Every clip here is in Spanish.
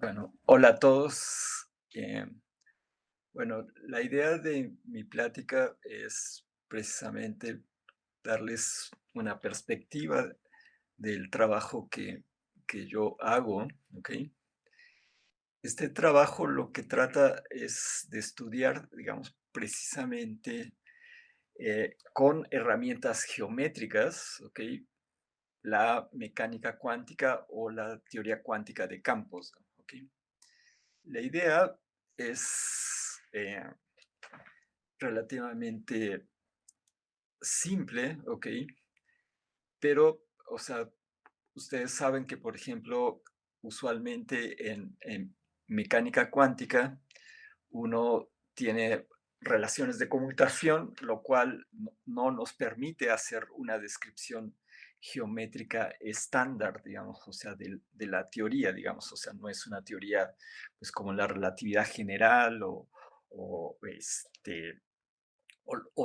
Bueno, hola a todos. Bueno, la idea de mi plática es precisamente darles una perspectiva del trabajo que yo hago, ¿ok? Este trabajo lo que trata es de estudiar, digamos, precisamente con herramientas geométricas, ¿ok? La mecánica cuántica o la teoría cuántica de campos, ¿ok? La idea es relativamente simple, ¿ok? Pero, o sea, ustedes saben que, por ejemplo, usualmente en mecánica cuántica uno tiene relaciones de conmutación, lo cual no nos permite hacer una descripción geométrica estándar, digamos, o sea, de la teoría, digamos, o sea, no es una teoría pues como la relatividad general o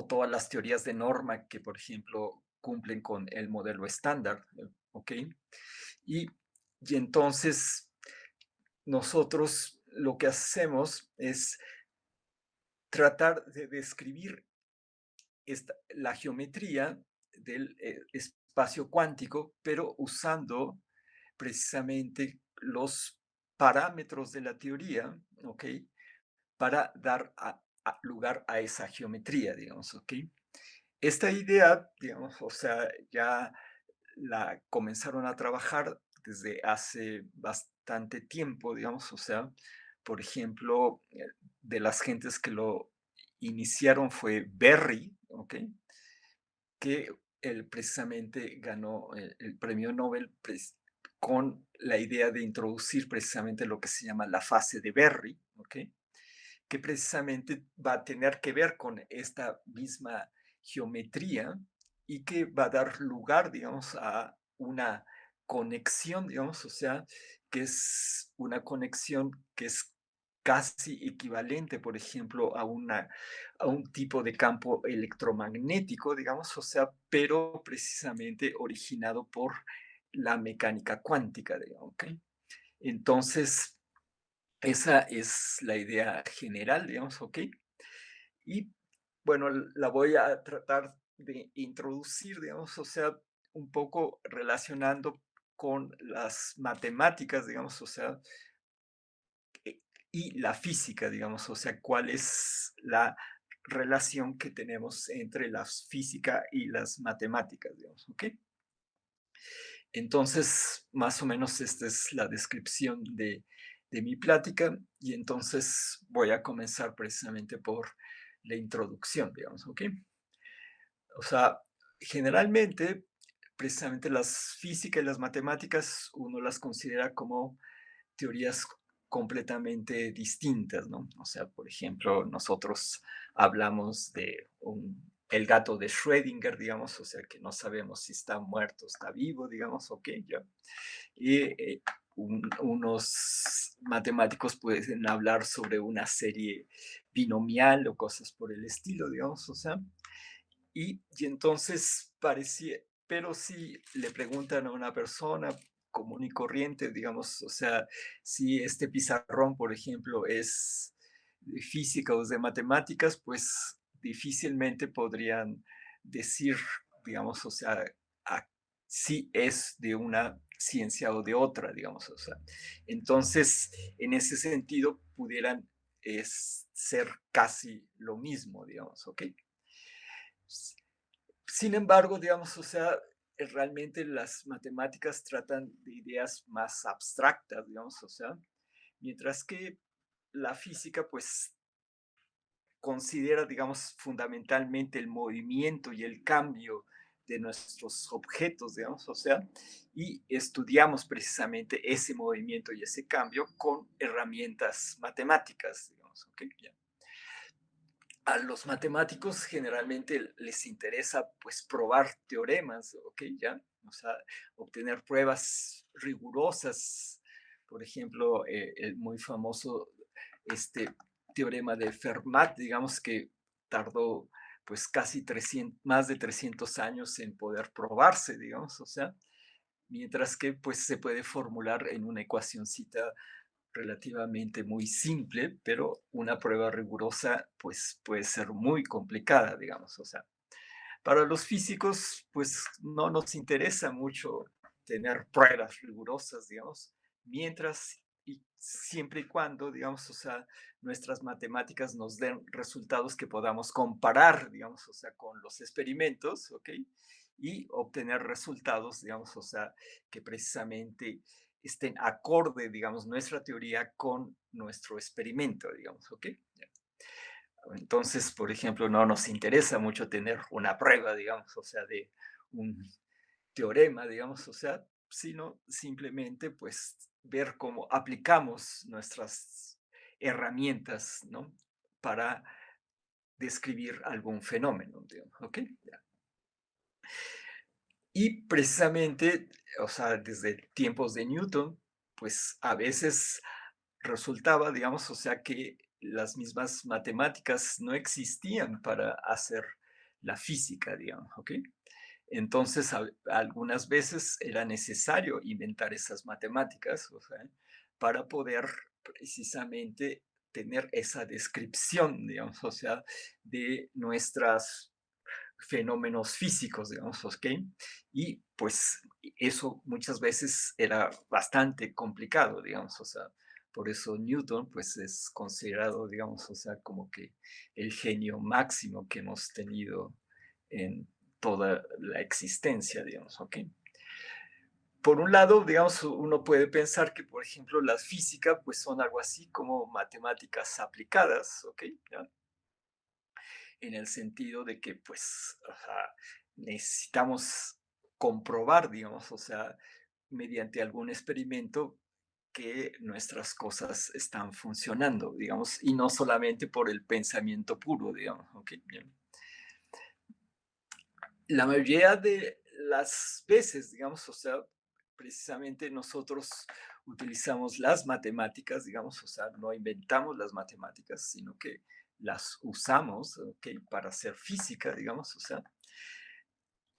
todas las teorías de norma que, por ejemplo, cumplen con el modelo estándar, ¿ok? Y, y entonces nosotros lo que hacemos es tratar de describir la geometría del espacio cuántico, pero usando precisamente los parámetros de la teoría, ¿ok? Para dar lugar a esa geometría, digamos, ¿ok? Esta idea, digamos, o sea, ya la comenzaron a trabajar desde hace bastante tiempo, digamos, o sea, por ejemplo, de las gentes que lo iniciaron fue Berry, ¿ok? Que él precisamente ganó el premio Nobel con la idea de introducir precisamente lo que se llama la fase de Berry, ¿ok? Que precisamente va a tener que ver con esta misma geometría y que va a dar lugar, digamos, a una conexión, digamos, o sea, que es una conexión que es casi equivalente, por ejemplo, a un tipo de campo electromagnético, digamos, o sea, pero precisamente originado por la mecánica cuántica, digamos, ¿ok? Entonces, esa es la idea general, digamos, ¿ok? Y bueno, la voy a tratar de introducir, digamos, o sea, un poco relacionando con las matemáticas, digamos, o sea, e- y la física, digamos, o sea, cuál es la relación que tenemos entre la física y las matemáticas, digamos, ¿ok? Entonces, más o menos esta es la descripción de mi plática y entonces voy a comenzar precisamente por la introducción, digamos, ¿ok? O sea, generalmente, precisamente las física y las matemáticas, uno las considera como teorías completamente distintas, ¿no? O sea, por ejemplo, nosotros hablamos de el gato de Schrödinger, digamos, o sea, que no sabemos si está muerto o está vivo, digamos, ok, ya. Y unos matemáticos pueden hablar sobre una serie binomial o cosas por el estilo, digamos, o sea, y entonces parecía, pero si le preguntan a una persona común y corriente, digamos, o sea, si este pizarrón, por ejemplo, es de física o es de matemáticas, pues difícilmente podrían decir, digamos, o sea, si es de una ciencia o de otra, digamos, o sea. Entonces, en ese sentido, pudieran ser casi lo mismo, digamos, ¿ok? Sin embargo, digamos, o sea, realmente las matemáticas tratan de ideas más abstractas, digamos, o sea, mientras que la física, pues, considera, digamos, fundamentalmente el movimiento y el cambio de nuestros objetos, digamos, o sea, y estudiamos precisamente ese movimiento y ese cambio con herramientas matemáticas, digamos, ¿ok? Ya. A los matemáticos generalmente les interesa pues probar teoremas, ¿ok? Ya, o sea, obtener pruebas rigurosas, por ejemplo, el muy famoso este teorema de Fermat, digamos que tardó pues casi 300, más de 300 años en poder probarse, digamos, o sea, mientras que pues se puede formular en una ecuacióncita relativamente muy simple, pero una prueba rigurosa, pues, puede ser muy complicada, digamos. O sea, para los físicos, pues, no nos interesa mucho tener pruebas rigurosas, digamos, mientras y siempre y cuando, digamos, o sea, nuestras matemáticas nos den resultados que podamos comparar, digamos, o sea, con los experimentos, ¿ok? Y obtener resultados, digamos, o sea, que precisamente estén acorde, digamos, nuestra teoría con nuestro experimento, digamos, ¿ok? Entonces, por ejemplo, no nos interesa mucho tener una prueba, digamos, o sea, de un teorema, digamos, o sea, sino simplemente, pues, ver cómo aplicamos nuestras herramientas, ¿no? Para describir algún fenómeno, digamos, ¿ok? Y precisamente, o sea, desde tiempos de Newton, pues a veces resultaba, digamos, o sea, que las mismas matemáticas no existían para hacer la física, digamos, ¿ok? Entonces, algunas veces era necesario inventar esas matemáticas, o sea, para poder precisamente tener esa descripción, digamos, o sea, de nuestros fenómenos físicos, digamos, ¿ok? Y pues eso muchas veces era bastante complicado, digamos, o sea, por eso Newton, pues es considerado, digamos, o sea, como que el genio máximo que hemos tenido en toda la existencia, digamos, ¿ok? Por un lado, digamos, uno puede pensar que, por ejemplo, la física, pues son algo así como matemáticas aplicadas, ¿ok? ¿Ya? En el sentido de que, pues, o sea, necesitamos comprobar, digamos, o sea, mediante algún experimento que nuestras cosas están funcionando, digamos, y no solamente por el pensamiento puro, digamos, ¿ok? Bien. La mayoría de las veces, digamos, o sea, precisamente nosotros utilizamos las matemáticas, digamos, o sea, no inventamos las matemáticas, sino que las usamos, ¿ok? Para hacer física, digamos, o sea,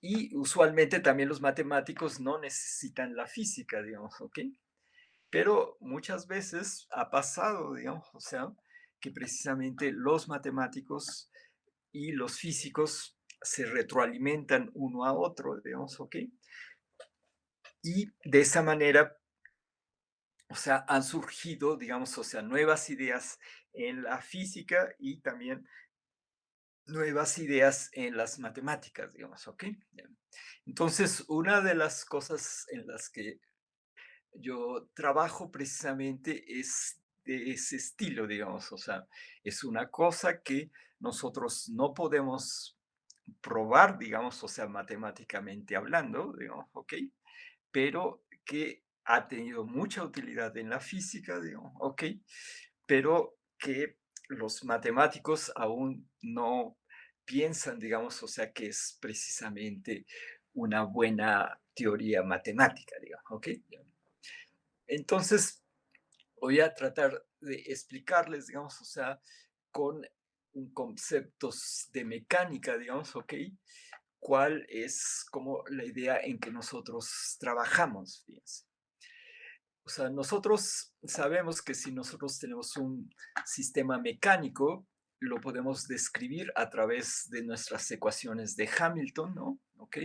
y usualmente también los matemáticos no necesitan la física, digamos, ¿ok? Pero muchas veces ha pasado, digamos, o sea, que precisamente los matemáticos y los físicos se retroalimentan uno a otro, digamos, ¿ok? Y de esa manera, o sea, han surgido, digamos, o sea, nuevas ideas en la física y también nuevas ideas en las matemáticas, digamos, ¿ok? Bien. Entonces, una de las cosas en las que yo trabajo precisamente es de ese estilo, digamos, o sea, es una cosa que nosotros no podemos probar, digamos, o sea, matemáticamente hablando, digamos, ¿ok? Pero que ha tenido mucha utilidad en la física, digamos, ¿ok? Pero que los matemáticos aún no piensan, digamos, o sea, que es precisamente una buena teoría matemática, digamos, ¿ok? Entonces, voy a tratar de explicarles, digamos, o sea, con un conceptos de mecánica, digamos, ¿ok? Cuál es como la idea en que nosotros trabajamos, fíjense. O sea, nosotros sabemos que si nosotros tenemos un sistema mecánico, lo podemos describir a través de nuestras ecuaciones de Hamilton, ¿no? ¿Ok?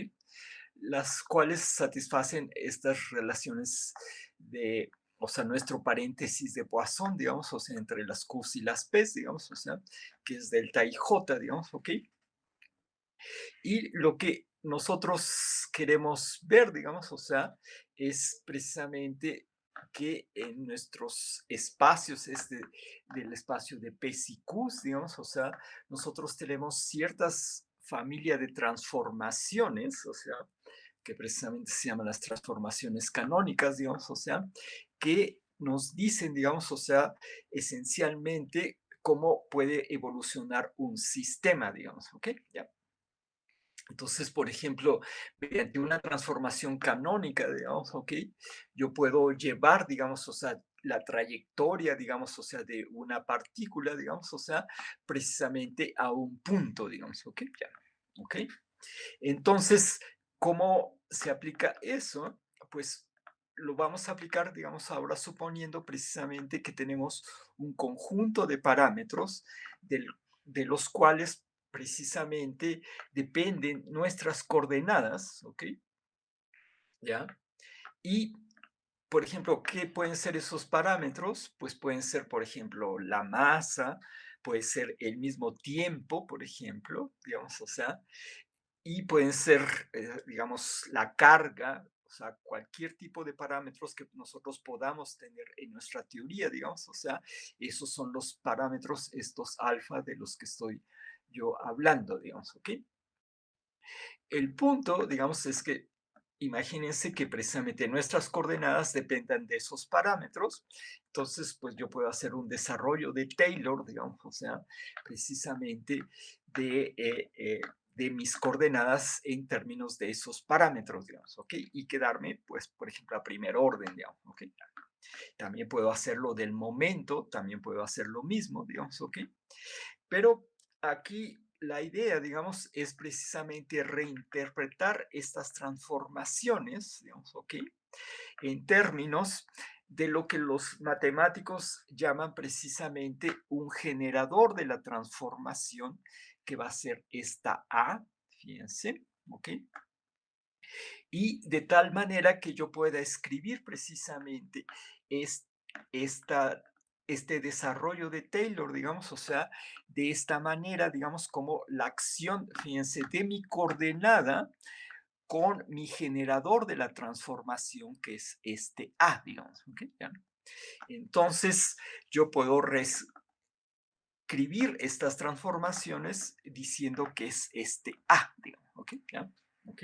Las cuales satisfacen estas relaciones de, o sea, nuestro paréntesis de Poisson, digamos, o sea, entre las Qs y las Ps, digamos, o sea, que es delta y J, digamos, ¿ok? Y lo que nosotros queremos ver, digamos, o sea, es precisamente que en nuestros espacios, del espacio de P's y Q's, digamos, o sea, nosotros tenemos ciertas familias de transformaciones, o sea, que precisamente se llaman las transformaciones canónicas, digamos, o sea, que nos dicen, digamos, o sea, esencialmente cómo puede evolucionar un sistema, digamos, ¿ok? ¿Ya? Entonces, por ejemplo, mediante una transformación canónica, digamos, ¿ok? Yo puedo llevar, digamos, o sea, la trayectoria, digamos, o sea, de una partícula, digamos, o sea, precisamente a un punto, digamos, ¿ok? Ya, ¿ok? Entonces, ¿cómo se aplica eso? Pues lo vamos a aplicar, digamos, ahora suponiendo precisamente que tenemos un conjunto de parámetros del- de los cuales precisamente dependen nuestras coordenadas, ¿ok? ¿Ya? Y, por ejemplo, ¿qué pueden ser esos parámetros? Pues pueden ser, por ejemplo, la masa, puede ser el mismo tiempo, por ejemplo, digamos, o sea, y pueden ser, digamos, la carga, o sea, cualquier tipo de parámetros que nosotros podamos tener en nuestra teoría, digamos, o sea, esos son los parámetros, estos alfa de los que estoy yo hablando, digamos, ¿ok? El punto, digamos, es que imagínense que precisamente nuestras coordenadas dependan de esos parámetros. Entonces, pues yo puedo hacer un desarrollo de Taylor, digamos, o sea, precisamente de mis coordenadas en términos de esos parámetros, digamos, ¿ok? Y quedarme, pues, por ejemplo, a primer orden, digamos, ¿ok? También puedo hacerlo del momento, también puedo hacer lo mismo, digamos, ¿ok? Pero aquí la idea, digamos, es precisamente reinterpretar estas transformaciones, digamos, ¿ok? En términos de lo que los matemáticos llaman precisamente un generador de la transformación, que va a ser esta A, fíjense, ¿ok? Y de tal manera que yo pueda escribir precisamente es- esta, este desarrollo de Taylor, digamos, o sea, de esta manera, digamos, como la acción, fíjense, de mi coordenada con mi generador de la transformación, que es este A, digamos. ¿Ok? ¿Ya? Entonces, yo puedo reescribir estas transformaciones diciendo que es este A, digamos. ¿Ok? ¿Ya? ¿Ok?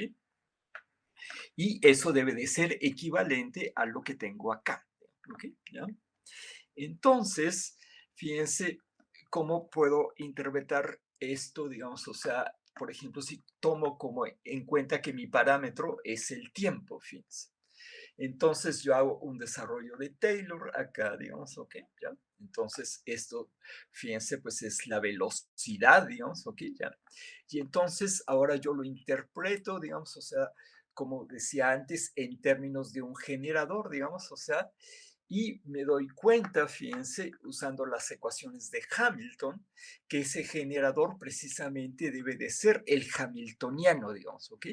Y eso debe de ser equivalente a lo que tengo acá. ¿Ok? ¿Ya? Entonces, fíjense cómo puedo interpretar esto, digamos, o sea, por ejemplo, si tomo como en cuenta que mi parámetro es el tiempo, fíjense. Entonces yo hago un desarrollo de Taylor acá, digamos, ok, ya. Entonces esto, fíjense, pues es la velocidad, digamos, ok, ya. Y entonces ahora yo lo interpreto, digamos, o sea, como decía antes, en términos de un generador, digamos, o sea, y me doy cuenta, fíjense, usando las ecuaciones de Hamilton, que ese generador precisamente debe de ser el hamiltoniano, digamos, ¿ok?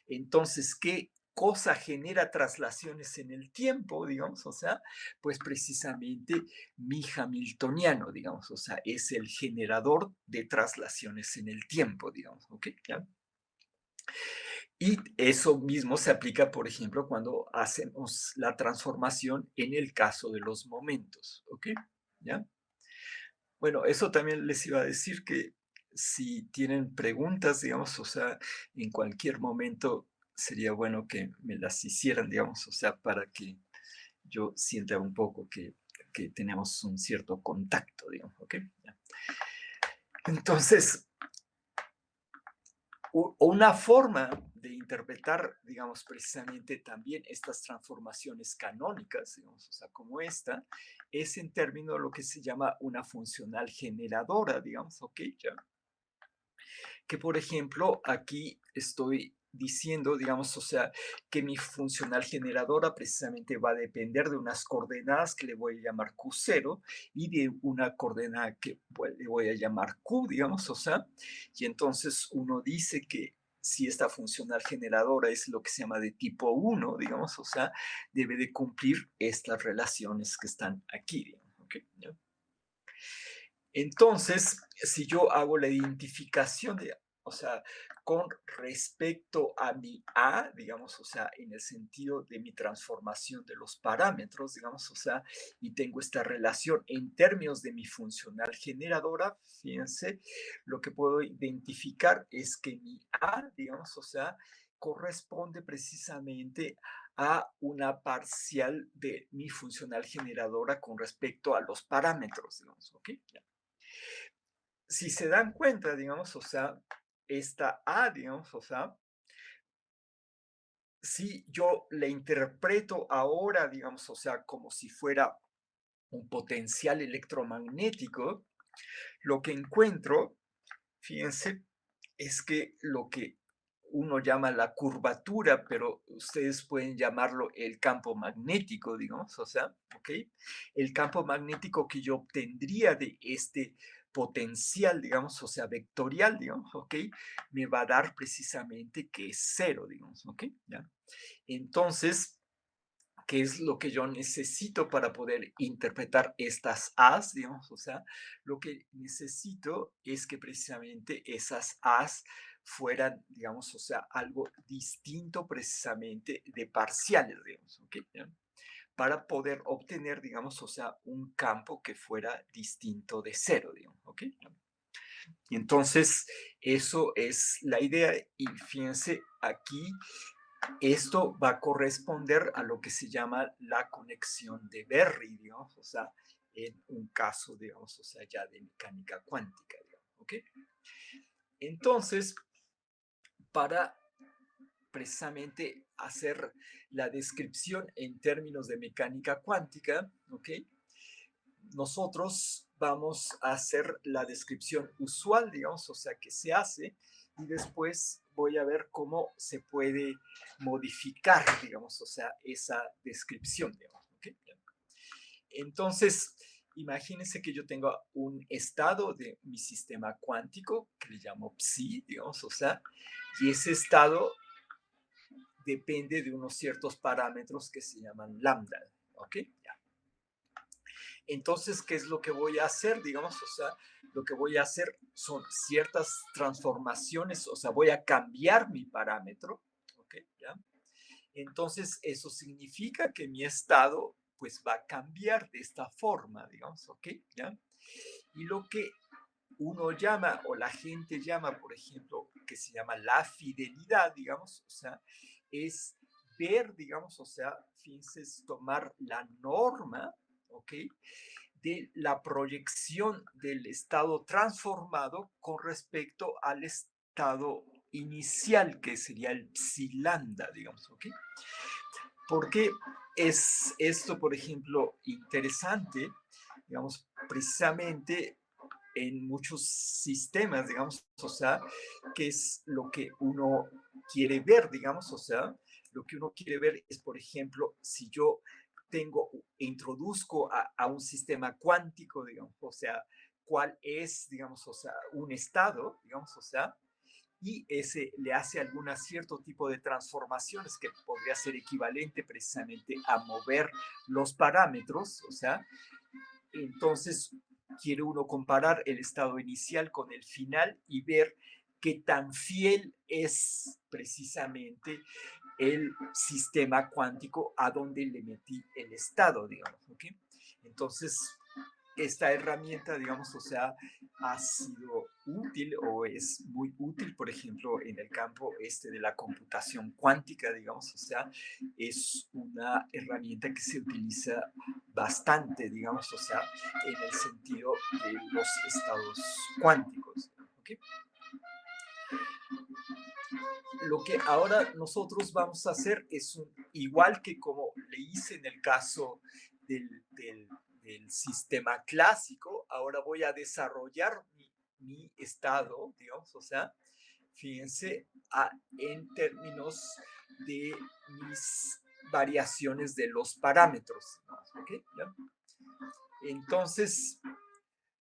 Entonces, ¿qué cosa genera traslaciones en el tiempo, digamos? O sea, pues precisamente mi hamiltoniano, digamos, o sea, es el generador de traslaciones en el tiempo, digamos, ¿ok? ¿Ya? Y eso mismo se aplica, por ejemplo, cuando hacemos la transformación en el caso de los momentos, ¿ok? ¿Ya? Bueno, eso también les iba a decir que si tienen preguntas, digamos, o sea, en cualquier momento sería bueno que me las hicieran, digamos, o sea, para que yo sienta un poco que tenemos un cierto contacto, digamos, ¿ok? ¿Ya? Entonces, una forma de interpretar, digamos, precisamente también estas transformaciones canónicas, digamos, o sea, como esta, es en términos de lo que se llama una funcional generadora, digamos, ¿ok? ¿Ya? Que, por ejemplo, aquí estoy diciendo, digamos, o sea, que mi funcional generadora precisamente va a depender de unas coordenadas que le voy a llamar Q0 y de una coordenada que le voy a llamar Q, digamos, o sea, y entonces uno dice que si esta funcional generadora es lo que se llama de tipo 1, digamos, o sea, debe de cumplir estas relaciones que están aquí, digamos, ¿ok? ¿Ya? Entonces, si yo hago la identificación de, o sea, con respecto a mi A, digamos, o sea, en el sentido de mi transformación de los parámetros, digamos, o sea, y tengo esta relación en términos de mi funcional generadora, fíjense, lo que puedo identificar es que mi A, digamos, o sea, corresponde precisamente a una parcial de mi funcional generadora con respecto a los parámetros, digamos, ¿ok? Si se dan cuenta, digamos, o sea, esta A, digamos, o sea, si yo le interpreto ahora, digamos, o sea, como si fuera un potencial electromagnético, lo que encuentro, fíjense, es que lo que uno llama la curvatura, pero ustedes pueden llamarlo el campo magnético, digamos, o sea, ¿ok? El campo magnético que yo obtendría de este potencial, digamos, o sea, vectorial, digamos, ¿ok? Me va a dar precisamente que es cero, digamos, ¿ok? ¿Ya? Entonces, ¿qué es lo que yo necesito para poder interpretar estas As, digamos? O sea, lo que necesito es que precisamente esas As fueran, digamos, o sea, algo distinto precisamente de parciales, digamos, ¿ok? ¿Ya? Para poder obtener, digamos, o sea, un campo que fuera distinto de cero, digamos, ¿ok? Y entonces, eso es la idea. Y fíjense, aquí esto va a corresponder a lo que se llama la conexión de Berry, digamos, o sea, en un caso, digamos, o sea, ya de mecánica cuántica, digamos, ¿ok? Entonces, para precisamente hacer la descripción en términos de mecánica cuántica, ¿ok? Nosotros vamos a hacer la descripción usual, digamos, o sea, que se hace, y después voy a ver cómo se puede modificar, digamos, o sea, esa descripción, digamos. ¿Okay? Entonces, imagínense que yo tengo un estado de mi sistema cuántico, que le llamo psi, digamos, o sea, y ese estado depende de unos ciertos parámetros que se llaman lambda, ¿ok? Entonces, ¿qué es lo que voy a hacer? Digamos, o sea, lo que voy a hacer son ciertas transformaciones, o sea, voy a cambiar mi parámetro, ¿ok? ¿Ya? Entonces, eso significa que mi estado, pues, va a cambiar de esta forma, digamos, ¿ok? ¿Ya? Y lo que uno llama, o la gente llama, por ejemplo, que se llama la fidelidad, digamos, o sea, es ver, digamos, o sea, fíjense, es tomar la norma, ¿ok? De la proyección del estado transformado con respecto al estado inicial, que sería el psi lambda, digamos, ¿ok? ¿Por qué es esto, por ejemplo, interesante? Digamos, precisamente en muchos sistemas, digamos, o sea, que es lo que uno quiere ver, digamos, o sea, lo que uno quiere ver es, por ejemplo, si yo tengo, introduzco a un sistema cuántico, digamos, o sea, cuál es, digamos, o sea, un estado, digamos, o sea, y ese le hace algún cierto tipo de transformaciones que podría ser equivalente precisamente a mover los parámetros, o sea, entonces quiere uno comparar el estado inicial con el final y ver qué tan fiel es precisamente el sistema cuántico a donde le metí el estado, digamos, ¿ok? Entonces, esta herramienta, digamos, o sea, ha sido útil o es muy útil, por ejemplo, en el campo este de la computación cuántica, digamos, o sea, es una herramienta que se utiliza bastante, digamos, o sea, en el sentido de los estados cuánticos, ¿ok? Lo que ahora nosotros vamos a hacer es igual que como le hice en el caso del sistema clásico, ahora voy a desarrollar mi estado, digamos, o sea, fíjense, en términos de mis variaciones de los parámetros. ¿Okay? ¿Ya? Entonces,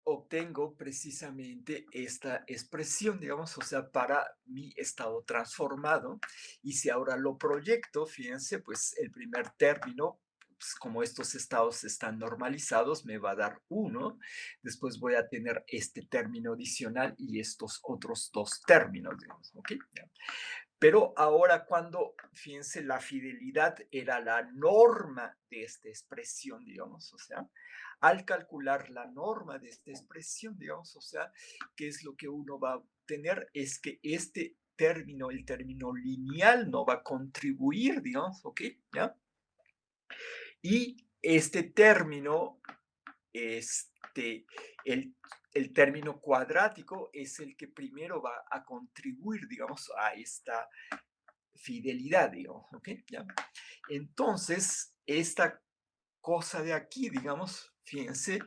obtengo precisamente esta expresión, digamos, o sea, para mi estado transformado. Y si ahora lo proyecto, fíjense, pues el primer término, pues, como estos estados están normalizados, me va a dar 1. Después voy a tener este término adicional y estos otros dos términos, digamos, ¿ok? ¿Ya? Pero ahora cuando, fíjense, la fidelidad era la norma de esta expresión, digamos, o sea, al calcular la norma de esta expresión, digamos, o sea, ¿qué es lo que uno va a obtener? Es que este término, el término lineal, no va a contribuir, digamos, ¿ok? ¿Ya? Y este término, el, el término cuadrático es el que primero va a contribuir, digamos, a esta fidelidad, digamos, ¿ok? ¿Ya? Entonces, esta cosa de aquí, digamos, fíjense,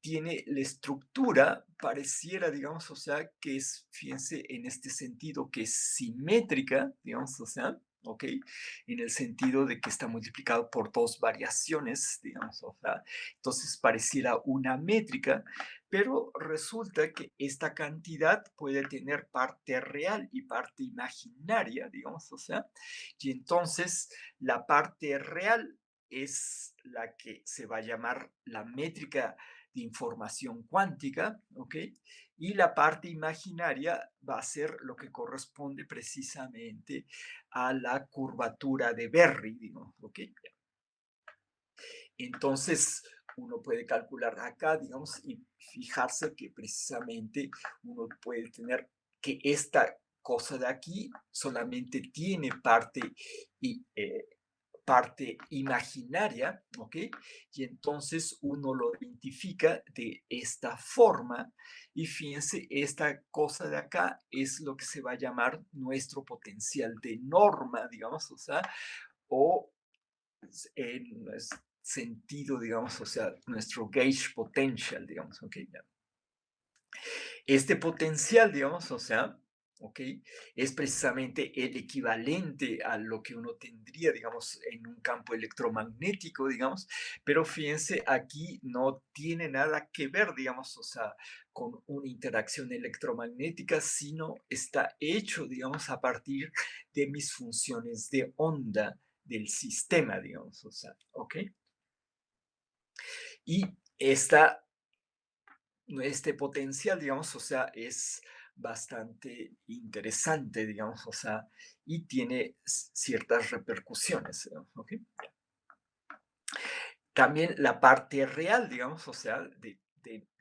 tiene la estructura, pareciera, digamos, o sea, que es, fíjense, en este sentido, que es simétrica, digamos, o sea, ¿ok? En el sentido de que está multiplicado por dos variaciones, digamos, o sea, entonces pareciera una métrica, pero resulta que esta cantidad puede tener parte real y parte imaginaria, digamos, o sea, y entonces la parte real es la que se va a llamar la métrica de información cuántica, ¿ok? Y la parte imaginaria va a ser lo que corresponde precisamente a la curvatura de Berry, digamos, ¿ok? Entonces, uno puede calcular acá, digamos, y fijarse que precisamente uno puede tener que esta cosa de aquí solamente tiene y, parte imaginaria, ¿ok? Y entonces uno lo identifica de esta forma y fíjense, esta cosa de acá es lo que se va a llamar nuestro potencial de norma, digamos, o sea, o en sentido, digamos, o sea, nuestro gauge potential, digamos, ¿ok? Este potencial, digamos, o sea, ¿ok? Es precisamente el equivalente a lo que uno tendría, digamos, en un campo electromagnético, digamos, pero fíjense, aquí no tiene nada que ver, digamos, o sea, con una interacción electromagnética, sino está hecho, digamos, a partir de mis funciones de onda del sistema, digamos, o sea, ¿ok? Y este potencial, digamos, o sea, es bastante interesante, digamos, o sea, y tiene ciertas repercusiones, ¿ok? También la parte real, digamos, o sea, de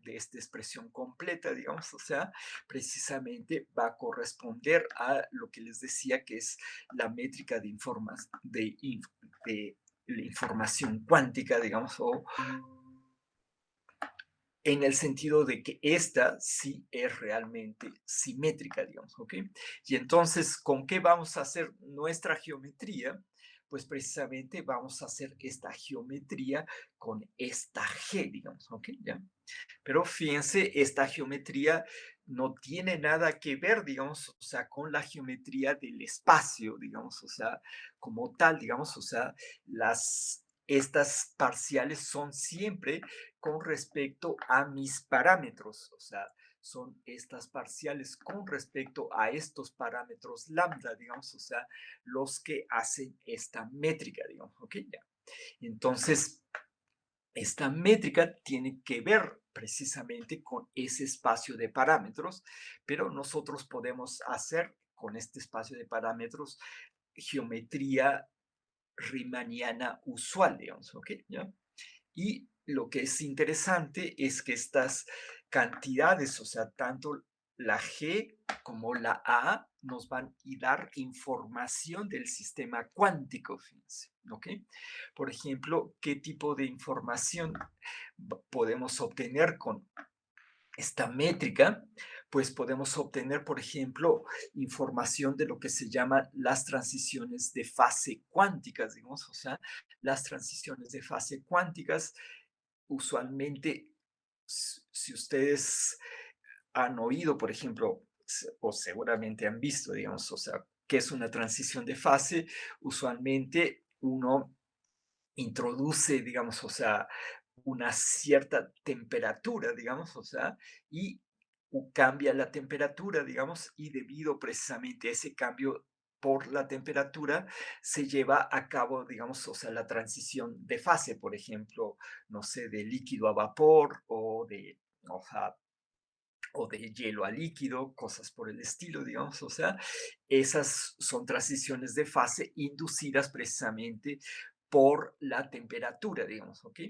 esta expresión completa, digamos, o sea, precisamente va a corresponder a lo que les decía que es la métrica de la información cuántica, digamos, o en el sentido de que esta sí es realmente simétrica, digamos, ¿ok? Y entonces, ¿con qué vamos a hacer nuestra geometría? Pues precisamente vamos a hacer esta geometría con esta G, digamos, ¿ok? ¿Ya? Pero fíjense, esta geometría no tiene nada que ver, digamos, o sea, con la geometría del espacio, digamos, o sea, como tal, digamos, o sea, estas parciales son siempre con respecto a mis parámetros, o sea, son estas parciales con respecto a estos parámetros lambda, digamos, o sea, los que hacen esta métrica, digamos, ¿ok? Ya. Entonces, esta métrica tiene que ver precisamente con ese espacio de parámetros, pero nosotros podemos hacer con este espacio de parámetros geometría riemanniana usual, digamos, ¿ok? ¿Ya? Y lo que es interesante es que estas cantidades, o sea, tanto la G como la A, nos van a dar información del sistema cuántico, fíjense, ¿ok? Por ejemplo, ¿qué tipo de información podemos obtener con esta métrica? Pues podemos obtener, por ejemplo, información de lo que se llaman las transiciones de fase cuánticas, digamos, o sea, las transiciones de fase cuánticas usualmente, si ustedes han oído, por ejemplo, o seguramente han visto, digamos, o sea, qué es una transición de fase, usualmente uno introduce, digamos, o sea, una cierta temperatura, digamos, o sea, y cambia la temperatura, digamos, y debido precisamente a ese cambio por la temperatura, se lleva a cabo, digamos, o sea, la transición de fase, por ejemplo, no sé, de líquido a vapor o sea, o de hielo a líquido, cosas por el estilo, digamos, o sea, esas son transiciones de fase inducidas precisamente por la temperatura, digamos, ¿ok?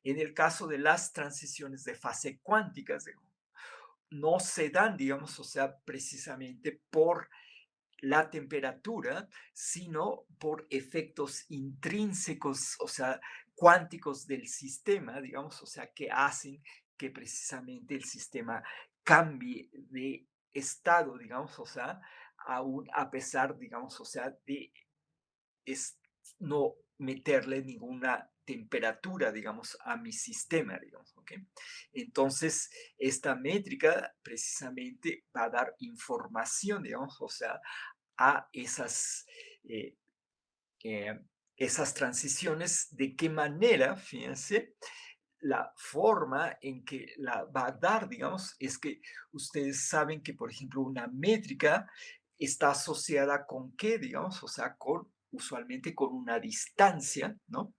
En el caso de las transiciones de fase cuánticas, digamos, no se dan, digamos, o sea, precisamente por la temperatura, sino por efectos intrínsecos, o sea, cuánticos del sistema, digamos, o sea, que hacen que precisamente el sistema cambie de estado, digamos, o sea, aún a pesar, digamos, o sea, de es, no meterle ninguna temperatura, digamos, a mi sistema, digamos, ¿ok? Entonces, esta métrica precisamente va a dar información, digamos, o sea, a eh, eh, esas transiciones, de qué manera, fíjense, la forma en que la va a dar, digamos, es que ustedes saben que, por ejemplo, una métrica está asociada con qué, digamos, o sea, con usualmente con una distancia, ¿no?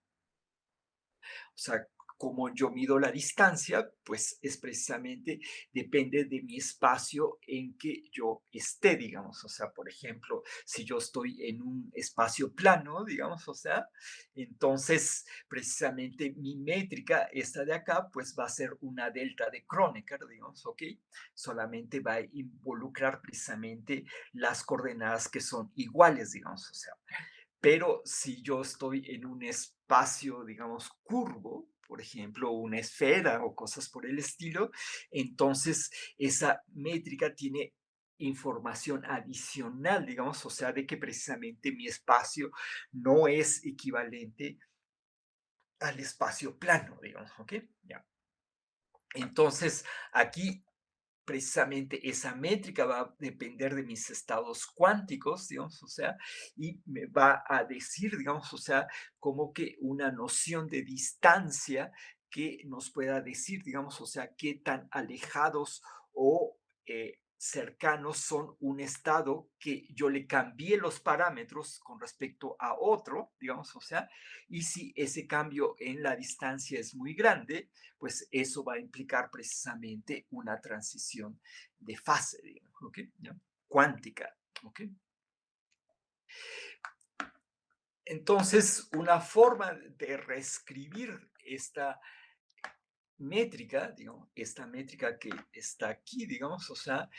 O sea, como yo mido la distancia, pues es precisamente, depende de mi espacio en que yo esté, digamos. O sea, por ejemplo, si yo estoy en un espacio plano, digamos, o sea, entonces precisamente mi métrica, esta de acá, pues va a ser una delta de Kronecker, digamos, ¿ok? Solamente va a involucrar precisamente las coordenadas que son iguales, digamos, o sea. Pero si yo estoy en un espacio, digamos, curvo, por ejemplo, una esfera o cosas por el estilo, entonces esa métrica tiene información adicional, digamos, o sea, de que precisamente mi espacio no es equivalente al espacio plano, digamos, ¿ok? Ya. Entonces, aquí precisamente esa métrica va a depender de mis estados cuánticos, digamos, o sea, y me va a decir, digamos, o sea, como que una noción de distancia que nos pueda decir, digamos, o sea, qué tan alejados o cercanos son un estado que yo le cambié los parámetros con respecto a otro, digamos, o sea, y si ese cambio en la distancia es muy grande, pues eso va a implicar precisamente una transición de fase, digamos, ¿ok? ¿Ya? Cuántica, ¿ok? Entonces, una forma de reescribir esta métrica, digamos, esta métrica que está aquí, digamos, o sea,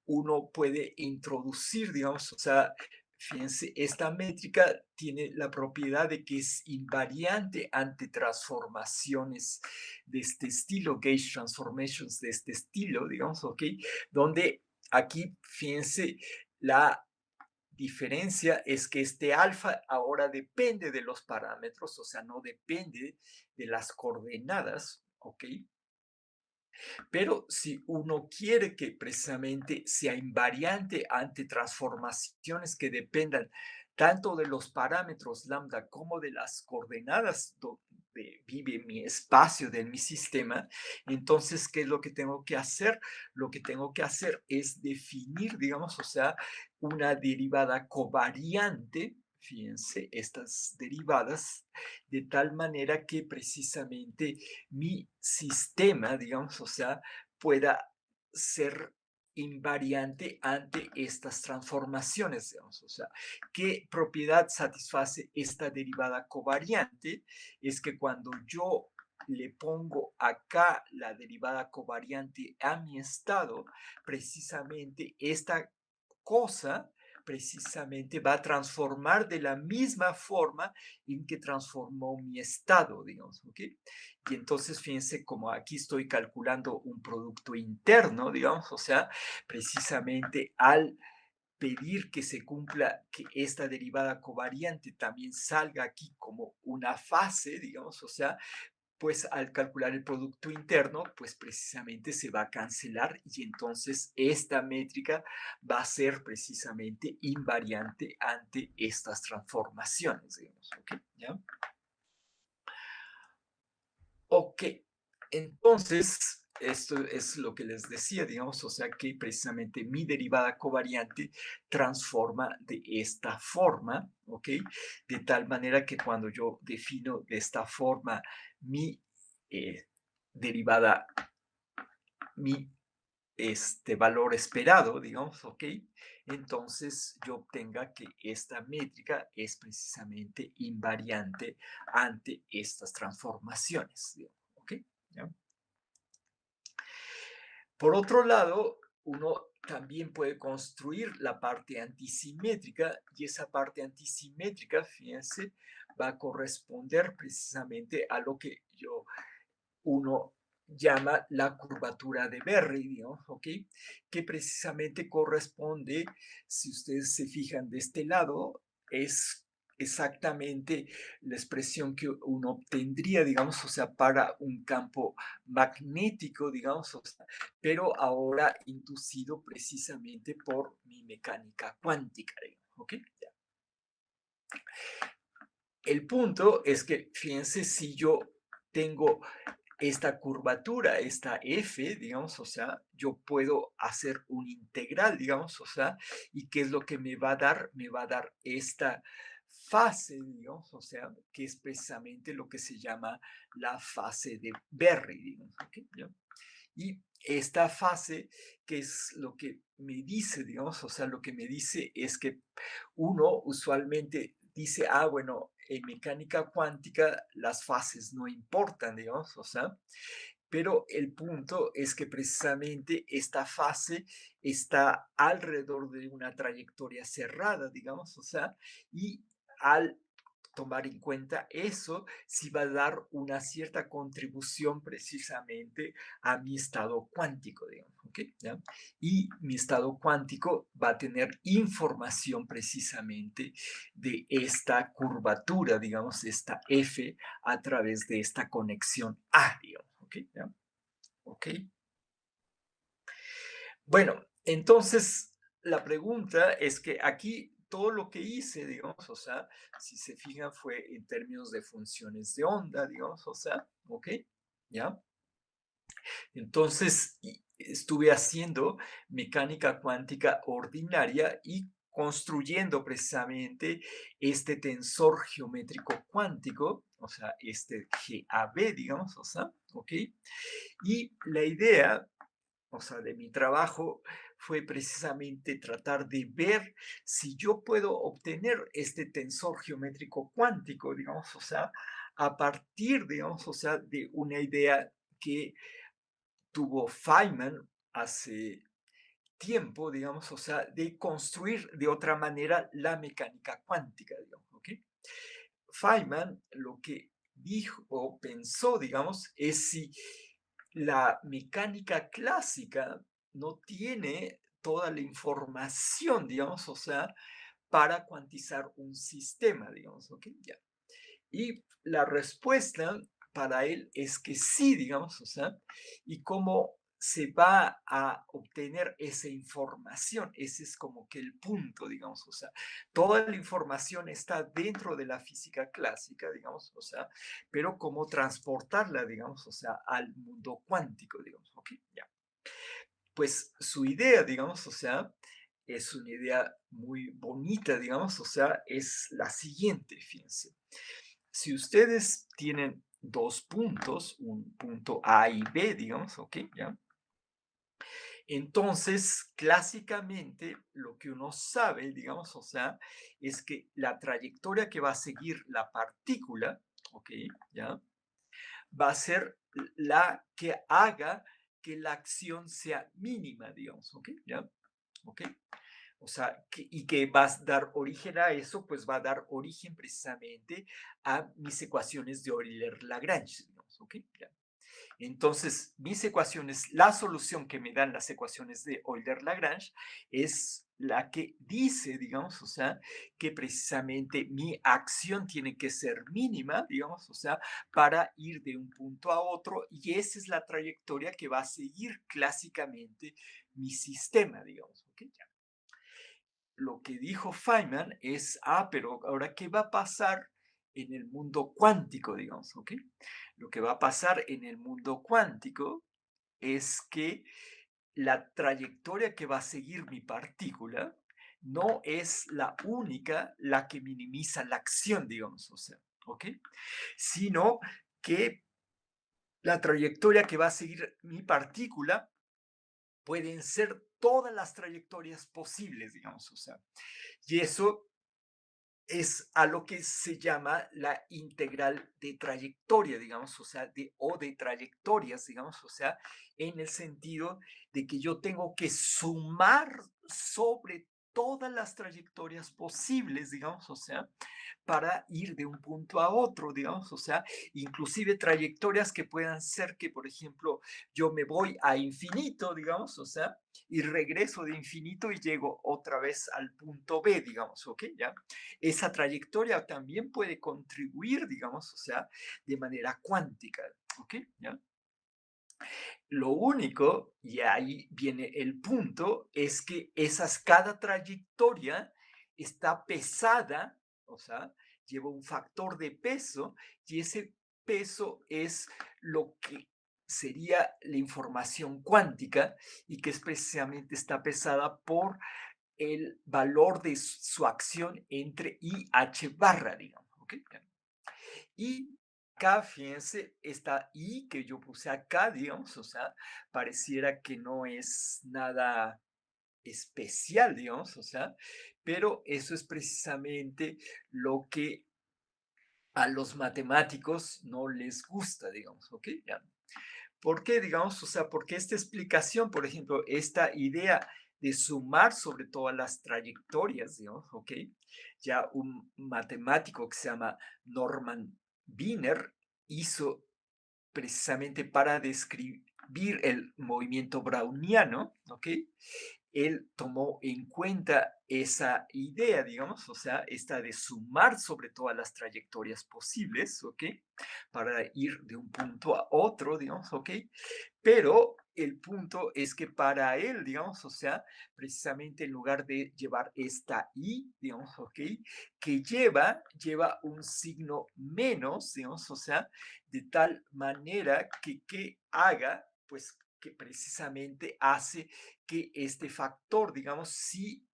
uno puede introducir, digamos, o sea, fíjense, esta métrica tiene la propiedad de que es invariante ante transformaciones de este estilo, gauge transformations de este estilo, digamos, ¿ok? Donde aquí, fíjense, la diferencia es que este alfa ahora depende de los parámetros, o sea, no depende de las coordenadas, ¿ok? Pero si uno quiere que precisamente sea invariante ante transformaciones que dependan tanto de los parámetros lambda como de las coordenadas donde vive mi espacio de mi sistema, entonces, ¿qué es lo que tengo que hacer? Lo que tengo que hacer es definir, digamos, o sea, una derivada covariante. Fíjense, estas derivadas, de tal manera que precisamente mi sistema, digamos, o sea, pueda ser invariante ante estas transformaciones, digamos. O sea, ¿qué propiedad satisface esta derivada covariante? Es que cuando yo le pongo acá la derivada covariante a mi estado, precisamente esta cosa precisamente va a transformar de la misma forma en que transformó mi estado, digamos, ¿ok? Y entonces, fíjense, como aquí estoy calculando un producto interno, digamos, o sea, precisamente al pedir que se cumpla, que esta derivada covariante también salga aquí como una fase, digamos, o sea, pues al calcular el producto interno, pues precisamente se va a cancelar y entonces esta métrica va a ser precisamente invariante ante estas transformaciones, digamos, ¿ok? ¿Ya? Ok, entonces, esto es lo que les decía, digamos, o sea que precisamente mi derivada covariante transforma de esta forma, ¿ok? De tal manera que cuando yo defino de esta forma mi eh, derivada, mi valor esperado, digamos, ¿ok? Entonces yo obtenga que esta métrica es precisamente invariante ante estas transformaciones, digamos, ¿ok? ¿Ya? Por otro lado, uno también puede construir la parte antisimétrica y esa parte antisimétrica, fíjense, va a corresponder precisamente a lo que uno llama la curvatura de Berry, ¿no? ¿Ok? Que precisamente corresponde, si ustedes se fijan de este lado, es exactamente la expresión que uno obtendría, digamos, o sea, para un campo magnético, digamos, o sea, pero ahora inducido precisamente por mi mecánica cuántica, digamos, ¿ok? Ya. El punto es que, fíjense, si yo tengo esta curvatura, esta f, digamos, o sea, yo puedo hacer un integral, digamos, o sea, ¿y qué es lo que me va a dar? Me va a dar esta fase, digamos, o sea, que es precisamente lo que se llama la fase de Berry, digamos, ¿ok? ¿Ya? Y esta fase, que es lo que me dice, digamos, o sea, lo que me dice es que uno usualmente dice, ah, bueno, en mecánica cuántica las fases no importan, digamos, o sea, pero el punto es que precisamente esta fase está alrededor de una trayectoria cerrada, digamos, o sea, y al tomar en cuenta eso, sí va a dar una cierta contribución precisamente a mi estado cuántico, digamos, ¿ok? ¿Ya? Y mi estado cuántico va a tener información precisamente de esta curvatura, digamos, esta F a través de esta conexión A, digamos, ¿ok? ¿Ya? ¿Ok? Bueno, entonces la pregunta es que aquí todo lo que hice, digamos, o sea, si se fijan, fue en términos de funciones de onda, digamos, o sea, ¿ok? ¿Ya? Entonces estuve haciendo mecánica cuántica ordinaria y construyendo precisamente este tensor geométrico cuántico, o sea, este GAB, digamos, o sea, ¿ok? Y la idea, o sea, de mi trabajo fue precisamente tratar de ver si yo puedo obtener este tensor geométrico cuántico, digamos, o sea, a partir, digamos, o sea, de una idea que tuvo Feynman hace tiempo, digamos, o sea, de construir de otra manera la mecánica cuántica, digamos, ¿ok? Feynman lo que dijo o pensó, digamos, es si la mecánica clásica no tiene toda la información, digamos, o sea, para cuantizar un sistema, digamos, ¿ok? Ya. Y la respuesta para él es que sí, digamos, o sea, y cómo se va a obtener esa información. Ese es como que el punto, digamos, o sea, toda la información está dentro de la física clásica, digamos, o sea, pero cómo transportarla, digamos, o sea, al mundo cuántico, digamos, ok, ya. Pues su idea, digamos, o sea, es una idea muy bonita, digamos, o sea, es la siguiente, fíjense. Si ustedes tienen dos puntos, un punto A y B, digamos, ¿ok? ¿Ya? Entonces, clásicamente, lo que uno sabe, digamos, o sea, es que la trayectoria que va a seguir la partícula, ¿ok? ¿Ya? Va a ser la que haga que la acción sea mínima, digamos, ¿ok? ¿Ya? ¿Ok? O sea, y que va a dar origen a eso, pues va a dar origen precisamente a mis ecuaciones de Euler-Lagrange, digamos, ¿ok? Ya. Entonces, mis ecuaciones, la solución que me dan las ecuaciones de Euler-Lagrange es la que dice, digamos, o sea, que precisamente mi acción tiene que ser mínima, digamos, o sea, para ir de un punto a otro, y esa es la trayectoria que va a seguir clásicamente mi sistema, digamos, ¿ok? Ya. Lo que dijo Feynman es, ah, pero ahora, ¿qué va a pasar en el mundo cuántico, digamos? ¿Ok? Lo que va a pasar en el mundo cuántico es que la trayectoria que va a seguir mi partícula no es la única la que minimiza la acción, digamos, o sea, ¿ok? Sino que la trayectoria que va a seguir mi partícula pueden ser todas las trayectorias posibles, digamos, o sea, y eso es a lo que se llama la integral de trayectoria, digamos, o sea, o de trayectorias, digamos, o sea, en el sentido de que yo tengo que sumar sobre todas las trayectorias posibles, digamos, o sea, para ir de un punto a otro, digamos, o sea, inclusive trayectorias que puedan ser que, por ejemplo, yo me voy a infinito, digamos, o sea, y regreso de infinito y llego otra vez al punto B, digamos, ¿ok? ¿Ya? Esa trayectoria también puede contribuir, digamos, o sea, de manera cuántica, ¿ok? ¿Ya? Lo único, y ahí viene el punto, es que cada trayectoria está pesada, o sea, lleva un factor de peso y ese peso es lo que sería la información cuántica y que es precisamente está pesada por el valor de su acción entre I h barra, digamos. ¿Ok? Y acá, fíjense, esta I que yo puse acá, digamos, o sea, pareciera que no es nada especial, digamos, o sea, pero eso es precisamente lo que a los matemáticos no les gusta, digamos, ¿ok? ¿Ya? ¿Por qué, digamos? O sea, porque esta explicación, por ejemplo, esta idea de sumar sobre todas las trayectorias, digamos, ¿ok? Ya un matemático que se llama Norman Wiener hizo precisamente para describir el movimiento browniano, ¿ok? Él tomó en cuenta esa idea, digamos, o sea, esta de sumar sobre todas las trayectorias posibles, ¿ok? Para ir de un punto a otro, digamos, ¿ok? Pero el punto es que para él, digamos, o sea, precisamente en lugar de llevar esta I, digamos, ¿ok? Que lleva un signo menos, digamos, o sea, de tal manera que haga, pues, que precisamente hace que este factor, digamos, si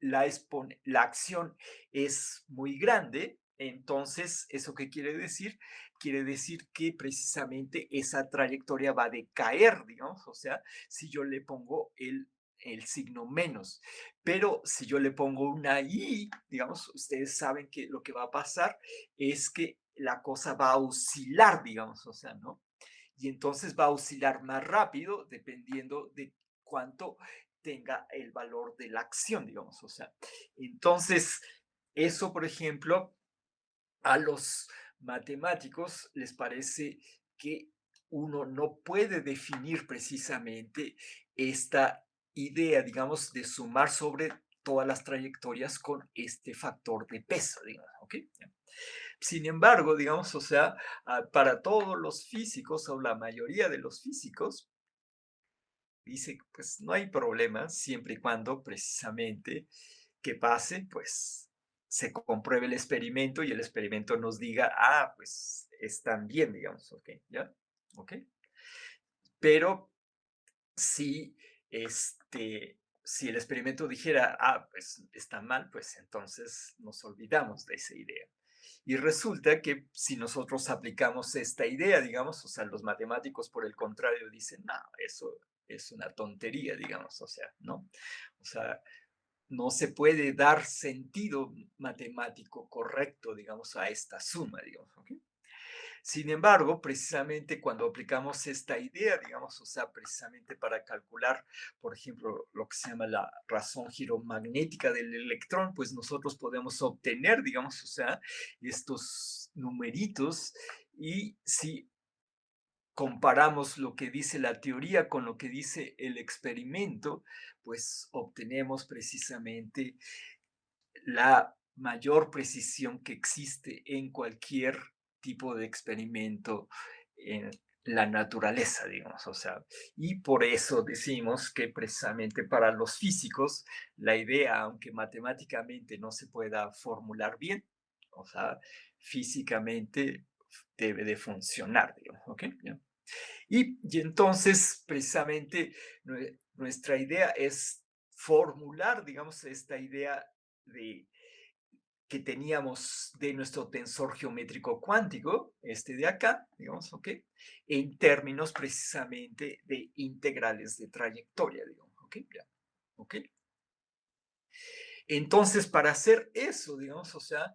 la acción es muy grande, entonces, ¿eso qué quiere decir? Quiere decir que precisamente esa trayectoria va a decaer, digamos, o sea, si yo le pongo el signo menos. Pero si yo le pongo una I, digamos, ustedes saben que lo que va a pasar es que la cosa va a oscilar, digamos, o sea, ¿no? Y entonces va a oscilar más rápido dependiendo de cuánto tenga el valor de la acción, digamos, o sea. Entonces, eso, por ejemplo, a los matemáticos les parece que uno no puede definir precisamente esta idea, digamos, de sumar sobre todas las trayectorias con este factor de peso, digamos, ¿ok? Sin embargo, digamos, o sea, para todos los físicos o la mayoría de los físicos, dice, pues no hay problema siempre y cuando precisamente que pase, pues se compruebe el experimento y el experimento nos diga, pues están bien, digamos, ¿ok? ¿Ya? ¿Ok? Pero si, si el experimento dijera, pues está mal, pues entonces nos olvidamos de esa idea. Y resulta que si nosotros aplicamos esta idea, digamos, o sea, los matemáticos por el contrario dicen, no, eso es una tontería, digamos, o sea, ¿no? O sea, no se puede dar sentido matemático correcto, digamos, a esta suma, digamos, ¿ok? Sin embargo, precisamente cuando aplicamos esta idea, digamos, o sea, precisamente para calcular, por ejemplo, lo que se llama la razón giromagnética del electrón, pues nosotros podemos obtener, digamos, o sea, estos numeritos y si comparamos lo que dice la teoría con lo que dice el experimento, pues obtenemos precisamente la mayor precisión que existe en cualquier tipo de experimento en la naturaleza, digamos, o sea, y por eso decimos que precisamente para los físicos la idea, aunque matemáticamente no se pueda formular bien, o sea, físicamente debe de funcionar, digamos, ¿ok? ¿Ya? Y entonces, precisamente, nuestra idea es formular, digamos, esta idea de que teníamos de nuestro tensor geométrico cuántico, este de acá, digamos, ¿ok? En términos precisamente de integrales de trayectoria, digamos, ¿ok? Ya, ¿ok? Entonces, para hacer eso, digamos, o sea,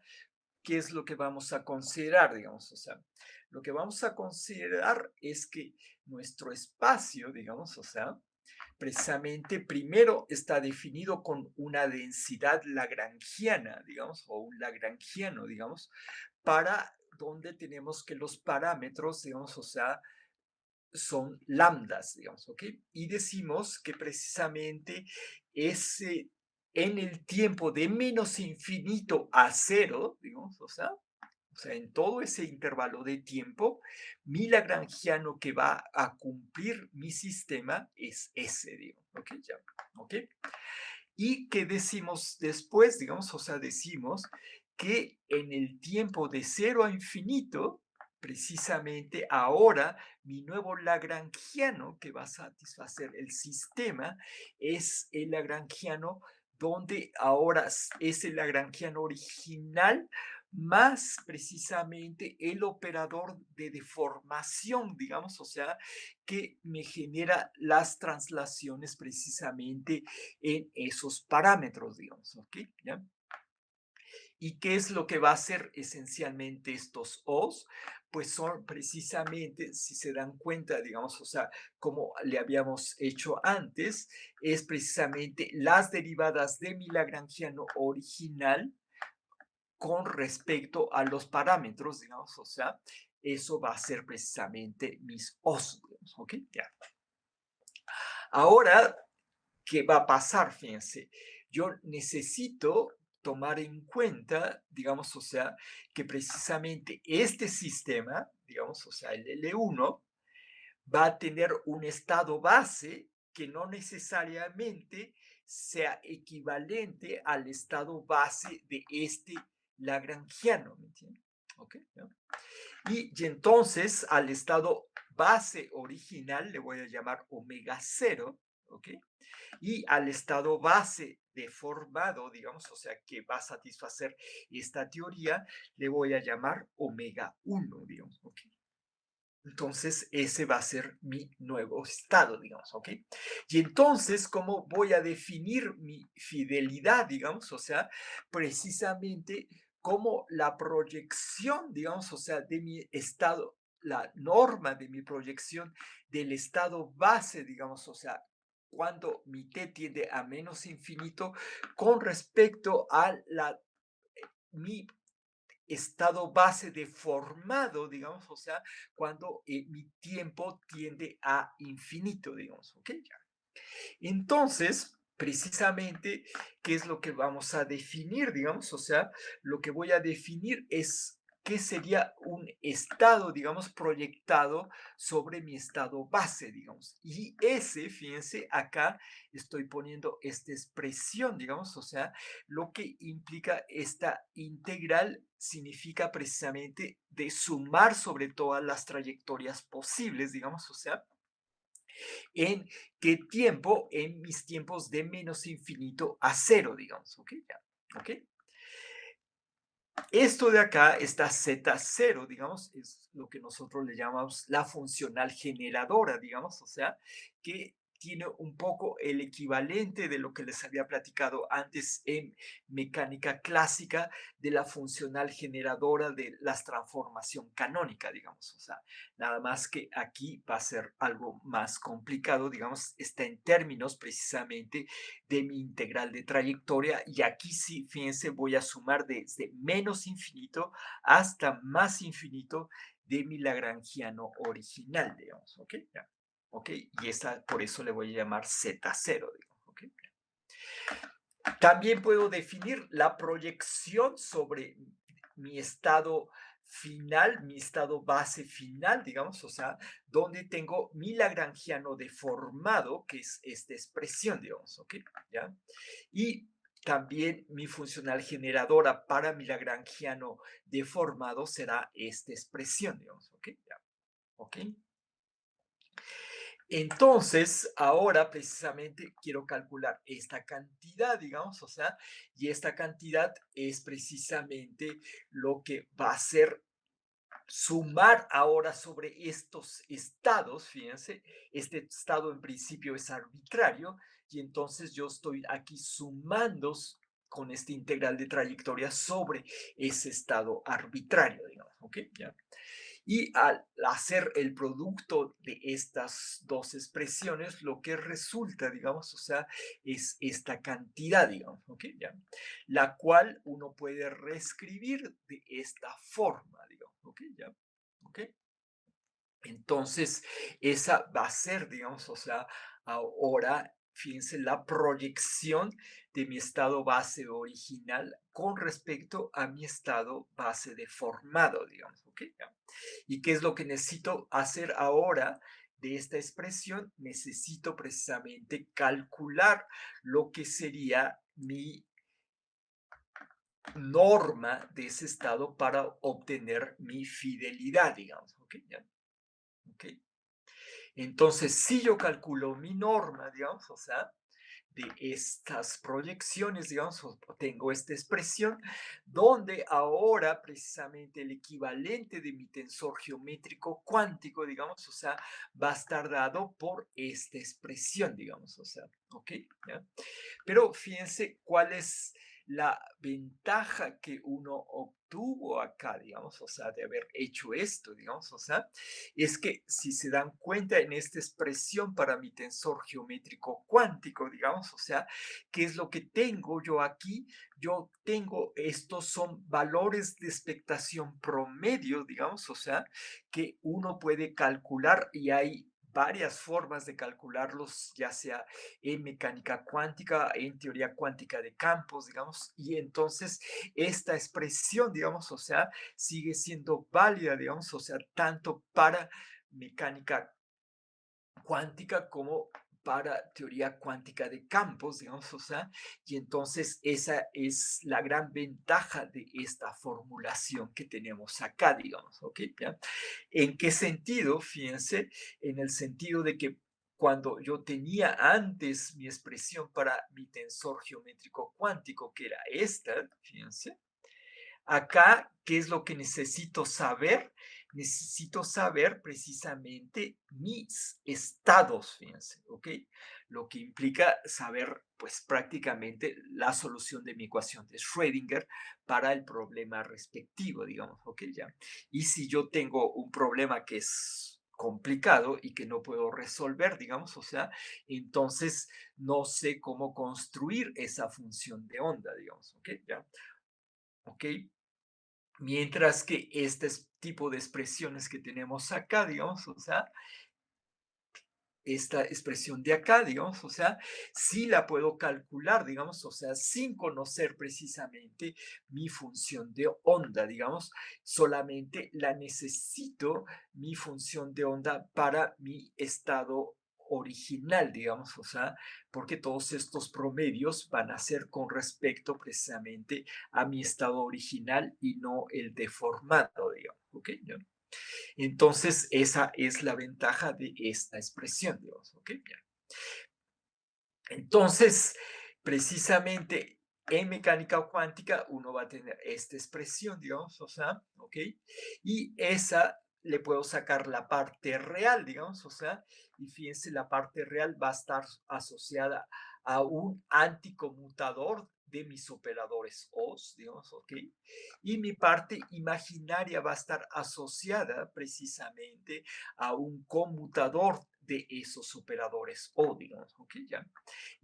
¿qué es lo que vamos a considerar, digamos? O sea, lo que vamos a considerar es que nuestro espacio, digamos, o sea, precisamente primero está definido con una densidad lagrangiana, digamos, o un lagrangiano, digamos, para donde tenemos que los parámetros, digamos, o sea, son lambdas, digamos, ¿ok? Y decimos que precisamente ese, en el tiempo de menos infinito a cero, digamos, o sea, en todo ese intervalo de tiempo, mi lagrangiano que va a cumplir mi sistema es ese, digamos, ¿ok? Ya, ¿ok? ¿Y qué decimos después? Digamos, o sea, decimos que en el tiempo de cero a infinito, precisamente ahora mi nuevo lagrangiano que va a satisfacer el sistema es el lagrangiano donde ahora es el lagrangiano original más precisamente el operador de deformación, digamos, o sea, que me genera las translaciones precisamente en esos parámetros, digamos, ¿ok? ¿Ya? ¿Y qué es lo que va a hacer esencialmente estos O's? Pues son precisamente, si se dan cuenta, digamos, o sea, como le habíamos hecho antes, es precisamente las derivadas de mi lagrangiano original con respecto a los parámetros, digamos, o sea, eso va a ser precisamente mis O's, digamos, ¿ok? Ya. Ahora, ¿qué va a pasar? Fíjense, yo necesito tomar en cuenta, digamos, o sea, que precisamente este sistema, digamos, o sea, el L1, va a tener un estado base que no necesariamente sea equivalente al estado base de este lagrangiano, ¿me entienden? ¿Ok? ¿No? Y entonces al estado base original le voy a llamar omega cero, ¿ok? Y al estado base deformado, digamos, o sea, que va a satisfacer esta teoría, le voy a llamar omega uno, digamos, ¿ok? Entonces, ese va a ser mi nuevo estado, digamos, ¿ok? Y entonces, ¿cómo voy a definir mi fidelidad, digamos? O sea, precisamente como la proyección, digamos, o sea, de mi estado, la norma de mi proyección del estado base, digamos, o sea, cuando mi t tiende a menos infinito con respecto a mi estado base deformado, digamos, o sea, cuando mi tiempo tiende a infinito, digamos, ¿ok? Ya. Entonces, precisamente, ¿qué es lo que vamos a definir, digamos? O sea, lo que voy a definir es qué sería un estado, digamos, proyectado sobre mi estado base, digamos. Y ese, fíjense, acá estoy poniendo esta expresión, digamos, o sea, lo que implica esta integral significa precisamente de sumar sobre todas las trayectorias posibles, digamos, o sea, en qué tiempo, en mis tiempos de menos infinito a cero, digamos, ¿ok? Ya, ¿ok? Esto de acá, esta Z0, digamos, es lo que nosotros le llamamos la funcional generadora, digamos, o sea, que tiene un poco el equivalente de lo que les había platicado antes en mecánica clásica de la funcional generadora de la transformación canónica, digamos, o sea, nada más que aquí va a ser algo más complicado, digamos, está en términos precisamente de mi integral de trayectoria y aquí sí, fíjense, voy a sumar desde menos infinito hasta más infinito de mi lagrangiano original, digamos, ¿ok? Ya. ¿Ok? Y esa, por eso le voy a llamar Z0, digamos, ¿ok? También puedo definir la proyección sobre mi estado final, mi estado base final, digamos, o sea, donde tengo mi lagrangiano deformado, que es esta expresión, digamos, ¿ok? ¿Ya? Y también mi funcional generadora para mi lagrangiano deformado será esta expresión, digamos, ¿ok? ¿Ya? ¿Ok? Entonces, ahora precisamente quiero calcular esta cantidad, digamos, o sea, y esta cantidad es precisamente lo que va a ser sumar ahora sobre estos estados, fíjense, este estado en principio es arbitrario y entonces yo estoy aquí sumando con este integral de trayectoria sobre ese estado arbitrario, digamos, ¿ok? ¿Ya? Y al hacer el producto de estas dos expresiones, lo que resulta, digamos, o sea, es esta cantidad, digamos, ¿ok? ¿Ya? La cual uno puede reescribir de esta forma, digamos, ¿ok? ¿Ya? ¿Ok? Entonces, esa va a ser, digamos, o sea, ahora, fíjense, la proyección de mi estado base original con respecto a mi estado base deformado, digamos, ¿ok? ¿Ya? ¿Y qué es lo que necesito hacer ahora de esta expresión? Necesito precisamente calcular lo que sería mi norma de ese estado para obtener mi fidelidad, digamos, ¿ok? ¿Ya? ¿Ok? Entonces, si yo calculo mi norma, digamos, o sea, de estas proyecciones, digamos, tengo esta expresión donde ahora precisamente el equivalente de mi tensor geométrico cuántico, digamos, o sea, va a estar dado por esta expresión, digamos, o sea, ¿ok? ¿Ya? Pero fíjense cuál es la ventaja que uno obtuvo acá, digamos, o sea, de haber hecho esto, digamos, o sea, es que si se dan cuenta en esta expresión para mi tensor geométrico cuántico, digamos, o sea, ¿qué es lo que tengo yo aquí? Yo tengo, estos son valores de expectación promedio, digamos, o sea, que uno puede calcular y hay varias formas de calcularlos, ya sea en mecánica cuántica, en teoría cuántica de campos, digamos, y entonces esta expresión, digamos, o sea, sigue siendo válida, digamos, o sea, tanto para mecánica cuántica como para teoría cuántica de campos, digamos, o sea, y entonces esa es la gran ventaja de esta formulación que tenemos acá, digamos, ¿ok? ¿Ya? ¿En qué sentido? Fíjense, en el sentido de que cuando yo tenía antes mi expresión para mi tensor geométrico cuántico, que era esta, fíjense, acá, ¿qué es lo que necesito saber? Necesito saber precisamente mis estados, fíjense, ¿ok? Lo que implica saber, pues prácticamente la solución de mi ecuación de Schrödinger para el problema respectivo, digamos, ¿ok? Ya. Y si yo tengo un problema que es complicado y que no puedo resolver, digamos, o sea, entonces no sé cómo construir esa función de onda, digamos, ¿ok? Ya. ¿Ok? Mientras que este tipo de expresiones que tenemos acá, digamos, o sea, esta expresión de acá, digamos, o sea, sí la puedo calcular, digamos, o sea, sin conocer precisamente mi función de onda, digamos, solamente la necesito, mi función de onda, para mi estado original, digamos, o sea, porque todos estos promedios van a ser con respecto precisamente a mi estado original y no el deformado, digamos, ¿ok? ¿Ya? Entonces, esa es la ventaja de esta expresión, digamos, ¿ok? Bien. Entonces, precisamente en mecánica cuántica uno va a tener esta expresión, digamos, o sea, ¿ok? Y esa le puedo sacar la parte real, digamos, o sea, y fíjense, la parte real va a estar asociada a un anticonmutador de mis operadores OS, digamos, ¿ok? Y mi parte imaginaria va a estar asociada precisamente a un conmutador de esos operadores O, digamos, ¿ok? ¿Ya?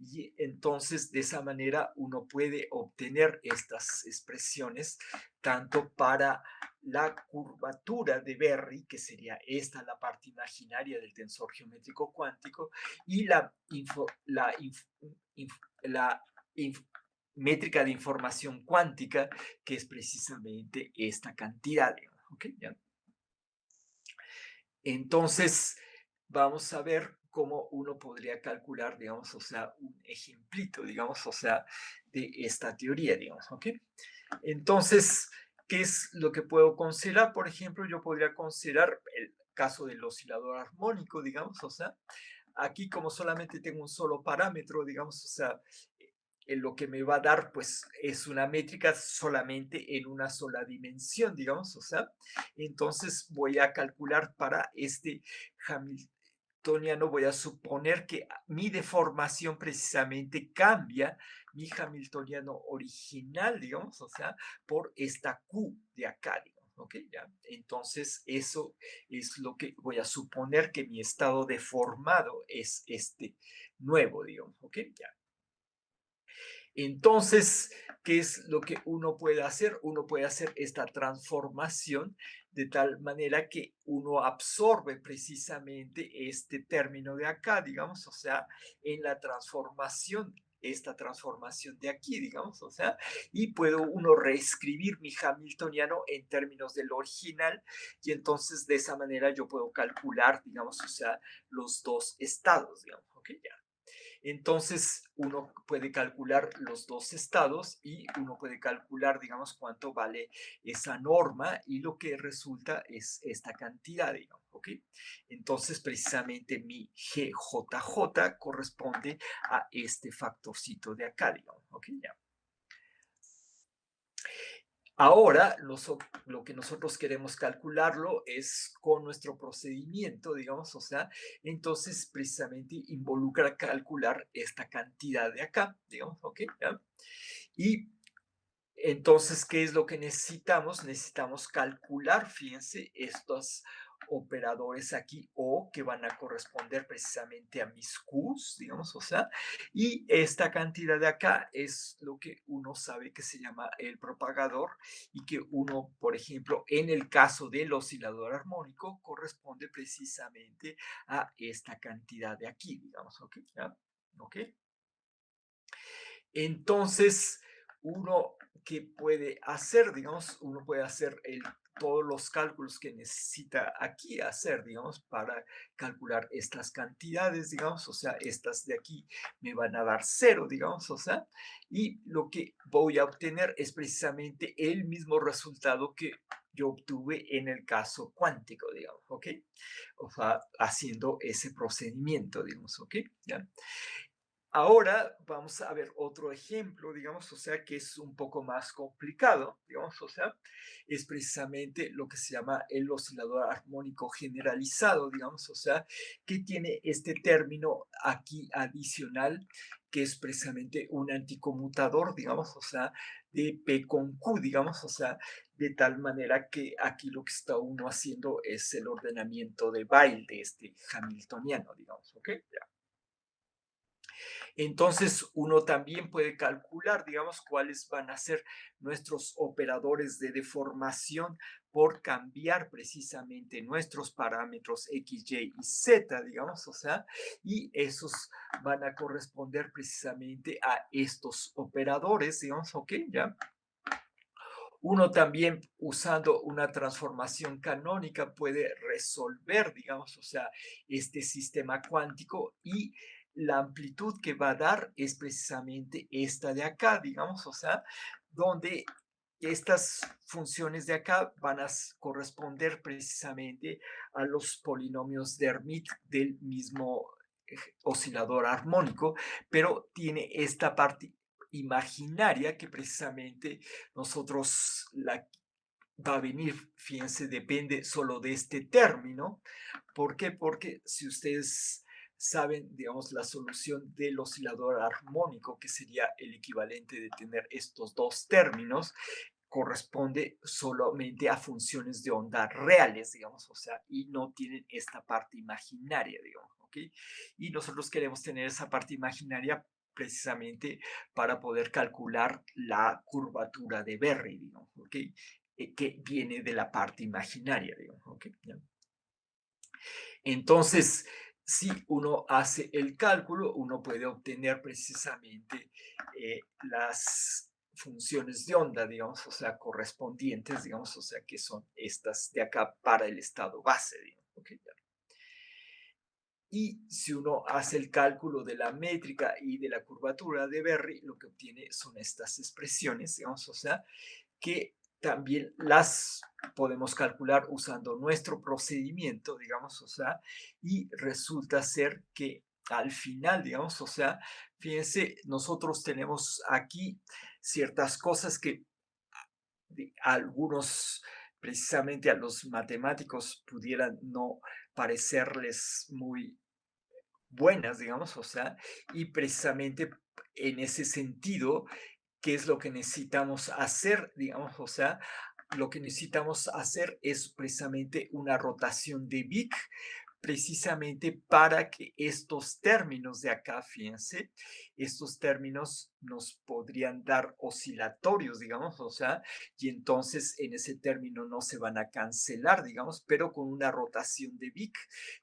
Y entonces de esa manera uno puede obtener estas expresiones tanto para la curvatura de Berry, que sería esta la parte imaginaria del tensor geométrico cuántico, y la métrica de información cuántica, que es precisamente esta cantidad. ¿Ok? ¿Ya? Entonces, vamos a ver cómo uno podría calcular, digamos, o sea, un ejemplito, digamos, o sea, de esta teoría, digamos, ¿ok? Entonces, ¿qué es lo que puedo considerar? Por ejemplo, yo podría considerar el caso del oscilador armónico, digamos, o sea, aquí como solamente tengo un solo parámetro, digamos, o sea, lo que me va a dar, pues, es una métrica solamente en una sola dimensión, digamos, o sea, entonces voy a calcular para este Hamiltoniano, voy a suponer que mi deformación precisamente cambia mi Hamiltoniano original, digamos, o sea, por esta Q de acá, digamos. ¿ok? ¿Ya? Entonces, eso es lo que voy a suponer que mi estado deformado es este nuevo, digamos, ¿ok? ¿Ya? Entonces, ¿qué es lo que uno puede hacer? Uno puede hacer esta transformación de tal manera que uno absorbe precisamente este término de acá, digamos, o sea, en la transformación, esta transformación de aquí, digamos, o sea, y puedo uno reescribir mi hamiltoniano en términos del original y entonces de esa manera yo puedo calcular, digamos, o sea, los dos estados, digamos, ¿ok? Ya. Entonces, uno puede calcular los dos estados y uno puede calcular, digamos, cuánto vale esa norma y lo que resulta es esta cantidad, digamos, ¿ok? Entonces, precisamente mi GJJ corresponde a este factorcito de acá, digamos, ¿ok? Ya. Ahora, lo que nosotros queremos calcularlo es con nuestro procedimiento, digamos, o sea, entonces precisamente involucra calcular esta cantidad de acá, digamos, ¿ok? ¿Ya? Y entonces, ¿qué es lo que necesitamos? Necesitamos calcular, fíjense, estos operadores aquí o que van a corresponder precisamente a mis Qs, digamos, o sea, y esta cantidad de acá es lo que uno sabe que se llama el propagador y que uno, por ejemplo, en el caso del oscilador armónico, corresponde precisamente a esta cantidad de aquí, digamos, ¿ok? ¿Ya? ¿Ok? Entonces, uno que puede hacer, digamos, uno puede hacer todos los cálculos que necesita aquí hacer, digamos, para calcular estas cantidades, digamos, o sea, estas de aquí me van a dar cero, digamos, o sea, y lo que voy a obtener es precisamente el mismo resultado que yo obtuve en el caso cuántico, digamos, ¿ok? O sea, haciendo ese procedimiento, digamos, ¿ok? ¿Ya? Ahora vamos a ver otro ejemplo, digamos, o sea, que es un poco más complicado, digamos, o sea, es precisamente lo que se llama el oscilador armónico generalizado, digamos, o sea, que tiene este término aquí adicional, que es precisamente un anticonmutador, digamos, o sea, de P con Q, digamos, o sea, de tal manera que aquí lo que está uno haciendo es el ordenamiento de Weyl de este hamiltoniano, digamos, ¿ok? Entonces, uno también puede calcular, digamos, cuáles van a ser nuestros operadores de deformación por cambiar precisamente nuestros parámetros X, Y y Z, digamos, o sea, y esos van a corresponder precisamente a estos operadores, digamos, ¿ok? ¿Ya? Uno también usando una transformación canónica puede resolver, digamos, o sea, este sistema cuántico y la amplitud que va a dar es precisamente esta de acá, digamos, o sea, donde estas funciones de acá van a corresponder precisamente a los polinomios de Hermite del mismo oscilador armónico, pero tiene esta parte imaginaria que precisamente nosotros la va a venir, fíjense, depende solo de este término. ¿Por qué? Porque si ustedes saben, digamos, la solución del oscilador armónico, que sería el equivalente de tener estos dos términos, corresponde solamente a funciones de onda reales, digamos, o sea, y no tienen esta parte imaginaria, digamos, ¿ok? Y nosotros queremos tener esa parte imaginaria precisamente para poder calcular la curvatura de Berry, digamos, ¿ok? Que viene de la parte imaginaria, digamos, ¿ok? ¿Ya? Entonces, si uno hace el cálculo, uno puede obtener precisamente las funciones de onda, digamos, o sea, correspondientes, digamos, o sea, que son estas de acá para el estado base, digamos, ¿ok? ¿Ya? Y si uno hace el cálculo de la métrica y de la curvatura de Berry, lo que obtiene son estas expresiones, digamos, o sea, que también las podemos calcular usando nuestro procedimiento, digamos, o sea, y resulta ser que al final, digamos, o sea, fíjense, nosotros tenemos aquí ciertas cosas que algunos, precisamente a los matemáticos, pudieran no parecerles muy buenas, digamos, o sea, y precisamente en ese sentido, ¿qué es lo que necesitamos hacer, digamos, o sea, lo que necesitamos hacer es precisamente una rotación de Vic, precisamente para que estos términos de acá, fíjense, estos términos nos podrían dar oscilatorios, digamos, o sea, y entonces en ese término no se van a cancelar, digamos, pero con una rotación de Vic,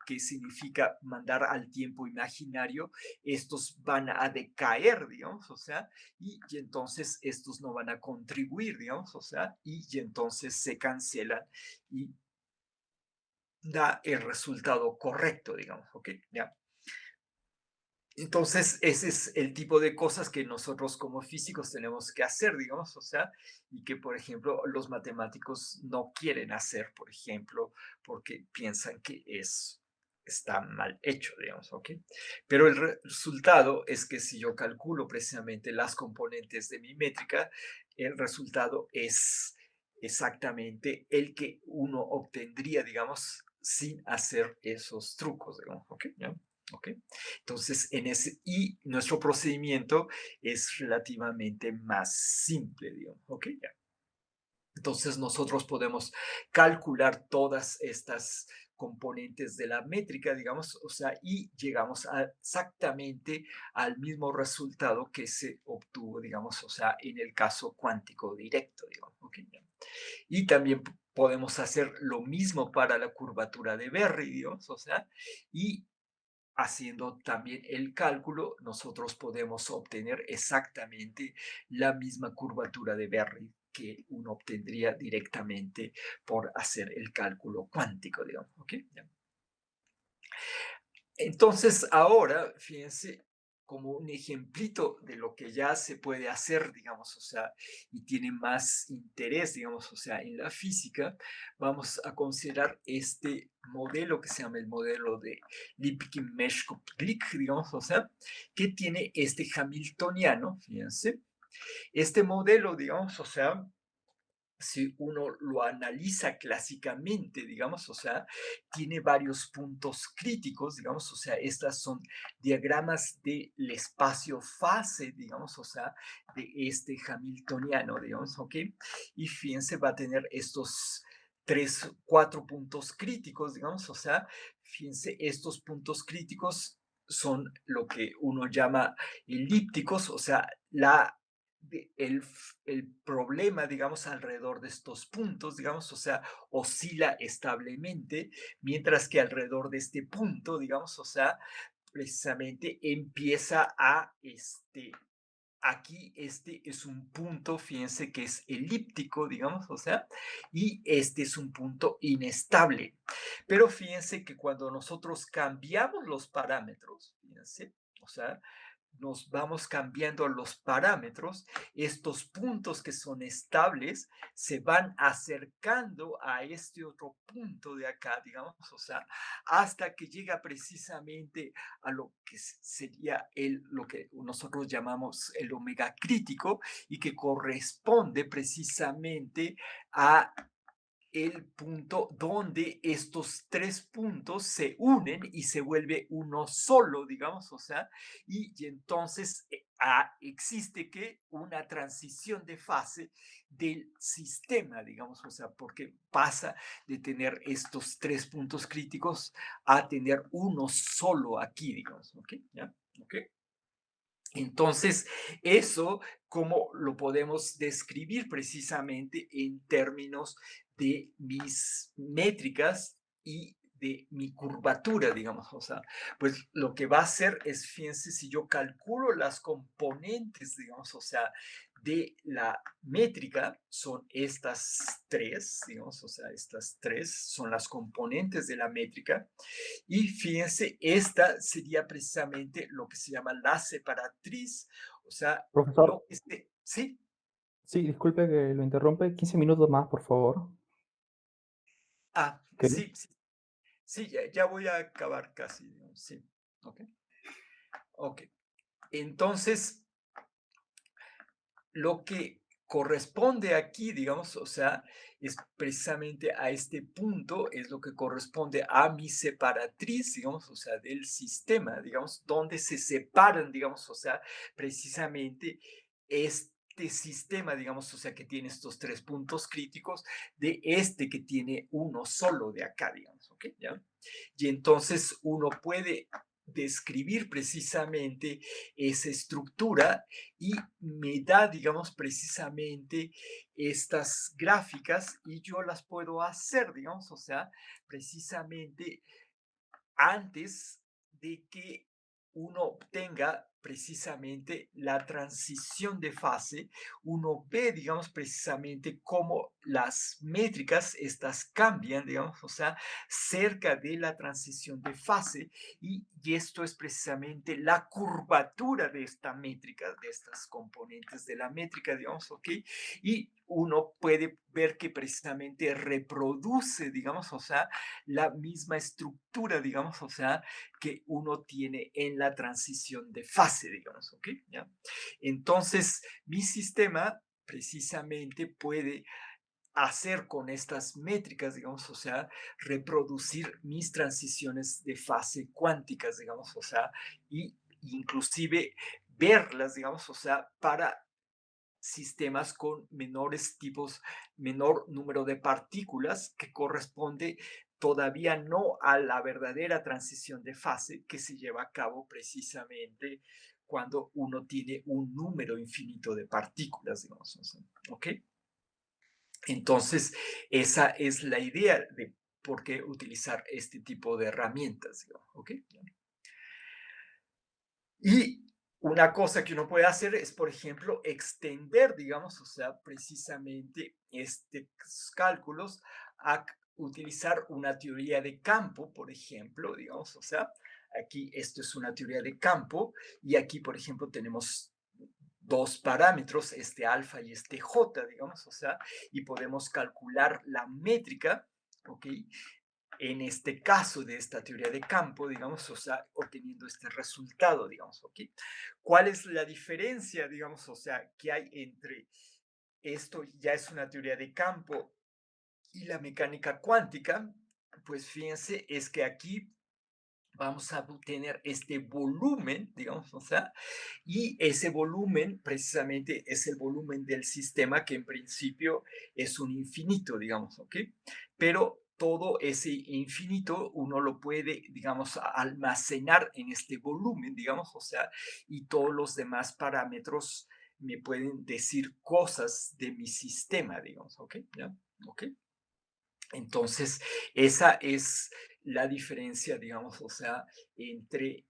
que significa mandar al tiempo imaginario, estos van a decaer, digamos, o sea, y entonces estos no van a contribuir, digamos, o sea, y entonces se cancelan y da el resultado correcto, digamos, ¿ok? ¿Ya? Entonces, ese es el tipo de cosas que nosotros como físicos tenemos que hacer, digamos, o sea, y que, por ejemplo, los matemáticos no quieren hacer, por ejemplo, porque piensan que está mal hecho, digamos, ¿ok? Pero el resultado es que si yo calculo precisamente las componentes de mi métrica, el resultado es exactamente el que uno obtendría, digamos, sin hacer esos trucos, digamos, ¿ok? ¿Ya? ¿Ok? Entonces, y nuestro procedimiento es relativamente más simple, digamos, ¿ok? Ya. Entonces, nosotros podemos calcular todas estas componentes de la métrica, digamos, o sea, y llegamos exactamente al mismo resultado que se obtuvo, digamos, o sea, en el caso cuántico directo, digamos, ¿ok? Ya. Y también podemos hacer lo mismo para la curvatura de Berry, digamos, o sea, y haciendo también el cálculo, nosotros podemos obtener exactamente la misma curvatura de Berry que uno obtendría directamente por hacer el cálculo cuántico, digamos. ¿Ok? Entonces, ahora, fíjense, como un ejemplito de lo que ya se puede hacer, digamos, o sea, y tiene más interés, digamos, o sea, en la física, vamos a considerar este modelo que se llama el modelo de Lipkin-Meshkov-Glick, digamos, o sea, que tiene este hamiltoniano, fíjense. Este modelo, digamos, o sea, si uno lo analiza clásicamente, digamos, o sea, tiene varios puntos críticos, digamos, o sea, estas son diagramas del espacio-fase, digamos, o sea, de este hamiltoniano, digamos, ¿ok? Y fíjense, va a tener estos tres, cuatro puntos críticos, digamos, o sea, fíjense, estos puntos críticos son lo que uno llama elípticos, o sea, el problema, digamos, alrededor de estos puntos, digamos, o sea, oscila establemente, mientras que alrededor de este punto, digamos, o sea, precisamente empieza aquí este es un punto, fíjense que es elíptico, digamos, o sea, y este es un punto inestable. Pero fíjense que cuando nosotros cambiamos los parámetros, fíjense, o sea, nos vamos cambiando los parámetros, estos puntos que son estables se van acercando a este otro punto de acá, digamos, o sea, hasta que llega precisamente a lo que sería lo que nosotros llamamos el omega crítico y que corresponde precisamente a el punto donde estos tres puntos se unen y se vuelve uno solo, digamos, o sea, y entonces existe que una transición de fase del sistema, digamos, o sea, porque pasa de tener estos tres puntos críticos a tener uno solo aquí, digamos, ¿ok? ¿Ya? ¿Ok? Entonces, eso, ¿cómo lo podemos describir precisamente en términos de mis métricas y de mi curvatura, digamos? O sea, pues lo que va a hacer es, fíjense, si yo calculo las componentes, digamos, o sea, de la métrica, son estas tres, digamos, o sea, estas tres son las componentes de la métrica, y fíjense, esta sería precisamente lo que se llama la separatriz, o sea, Profesor, lo que sí, sí, disculpe que lo interrumpe. 15 minutos más, por favor. ¿Ok? sí, sí, sí, ya voy a acabar casi, digamos, sí, ok, ok. Entonces, lo que corresponde aquí, digamos, o sea, es precisamente a este punto, es lo que corresponde a mi separatriz, digamos, o sea, del sistema, digamos, donde se separan, digamos, o sea, precisamente este sistema, digamos, o sea, que tiene estos tres puntos críticos, de este que tiene uno solo de acá, digamos, ¿ok? ¿Ya? Y entonces uno puede describir precisamente esa estructura y me da, digamos, precisamente estas gráficas y yo las puedo hacer, digamos, o sea, precisamente antes de que uno obtenga precisamente la transición de fase, uno ve, digamos, precisamente cómo las métricas, estas cambian, digamos, o sea, cerca de la transición de fase, y esto es precisamente la curvatura de esta métrica, de estas componentes de la métrica, digamos, ¿ok? Y uno puede ver que precisamente reproduce, digamos, o sea, la misma estructura, digamos, o sea, que uno tiene en la transición de fase, digamos, ¿ok? ¿Ya? Entonces, mi sistema precisamente puede hacer con estas métricas, digamos, o sea, reproducir mis transiciones de fase cuánticas, digamos, o sea, y inclusive verlas, digamos, o sea, para sistemas con menores tipos, menor número de partículas que corresponde todavía no a la verdadera transición de fase que se lleva a cabo precisamente cuando uno tiene un número infinito de partículas, digamos, ¿ok? Entonces, esa es la idea de por qué utilizar este tipo de herramientas, digamos, ¿ok? Y una cosa que uno puede hacer es, por ejemplo, extender, digamos, o sea, precisamente estos cálculos a utilizar una teoría de campo, por ejemplo, digamos, o sea, aquí esto es una teoría de campo y aquí, por ejemplo, tenemos dos parámetros, este alfa y este j, digamos, o sea, y podemos calcular la métrica, ¿ok? En este caso de esta teoría de campo, digamos, o sea, obteniendo este resultado, digamos, ¿ok? ¿Cuál es la diferencia, digamos, o sea, que hay entre esto ya es una teoría de campo y la mecánica cuántica? Pues fíjense, es que aquí vamos a tener este volumen, digamos, o sea, y ese volumen precisamente es el volumen del sistema que en principio es un infinito, digamos, ¿ok? Pero todo ese infinito uno lo puede, digamos, almacenar en este volumen, digamos, o sea, y todos los demás parámetros me pueden decir cosas de mi sistema, digamos, ¿ok? ¿Ya? ¿Ok? Entonces, esa es la diferencia, digamos, o sea, entre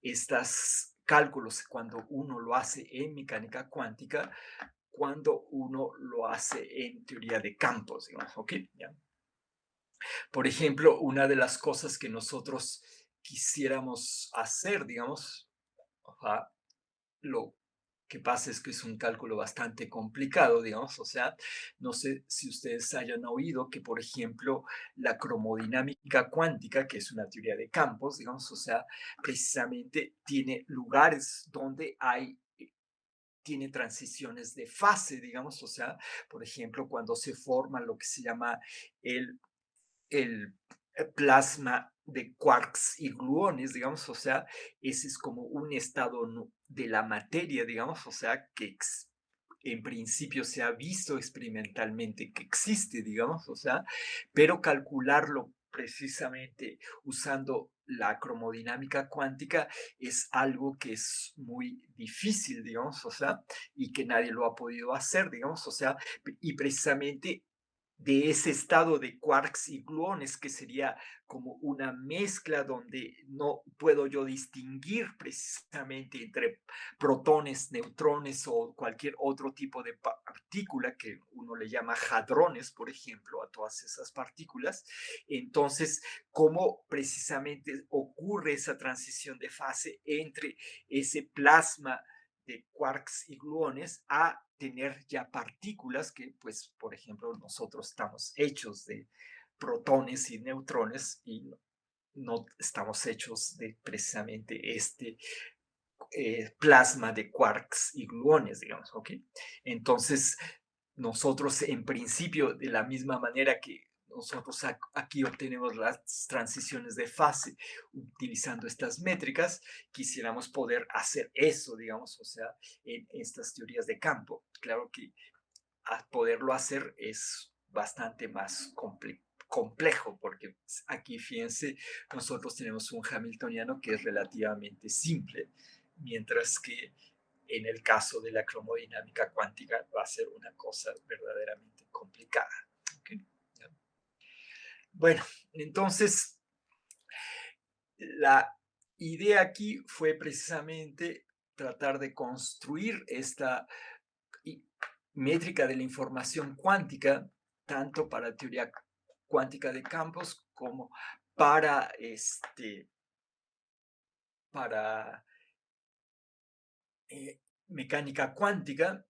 estas cálculos cuando uno lo hace en mecánica cuántica, cuando uno lo hace en teoría de campos, digamos, ¿ok? ¿Ya? Por ejemplo, una de las cosas que nosotros quisiéramos hacer, digamos, ajá, lo que pasa es que es un cálculo bastante complicado, digamos, o sea, no sé si ustedes hayan oído que, por ejemplo, la cromodinámica cuántica, que es una teoría de campos, digamos, o sea, precisamente tiene lugares donde tiene transiciones de fase, digamos, o sea, por ejemplo, cuando se forma lo que se llama el el plasma de quarks y gluones, digamos, o sea, ese es como un estado de la materia, digamos, o sea, que en principio se ha visto experimentalmente que existe, digamos, o sea, pero calcularlo precisamente usando la cromodinámica cuántica es algo que es muy difícil, digamos, o sea, y que nadie lo ha podido hacer, digamos, o sea, y precisamente de ese estado de quarks y gluones, que sería como una mezcla donde no puedo yo distinguir precisamente entre protones, neutrones o cualquier otro tipo de partícula que uno le llama hadrones, por ejemplo, a todas esas partículas. Entonces, ¿cómo precisamente ocurre esa transición de fase entre ese plasma de quarks y gluones a tener ya partículas que, pues, por ejemplo, nosotros estamos hechos de protones y neutrones y no estamos hechos de precisamente este plasma de quarks y gluones, digamos, ¿ok? Entonces, nosotros en principio, de la misma manera que nosotros aquí obtenemos las transiciones de fase utilizando estas métricas. Quisiéramos poder hacer eso, digamos, o sea, en estas teorías de campo. Claro que a poderlo hacer es bastante más complejo, porque aquí, fíjense, nosotros tenemos un hamiltoniano que es relativamente simple, mientras que en el caso de la cromodinámica cuántica va a ser una cosa verdaderamente complicada. ¿Okay? Bueno, entonces la idea aquí fue precisamente tratar de construir esta métrica de la información cuántica, tanto para teoría cuántica de campos como para, para mecánica cuántica,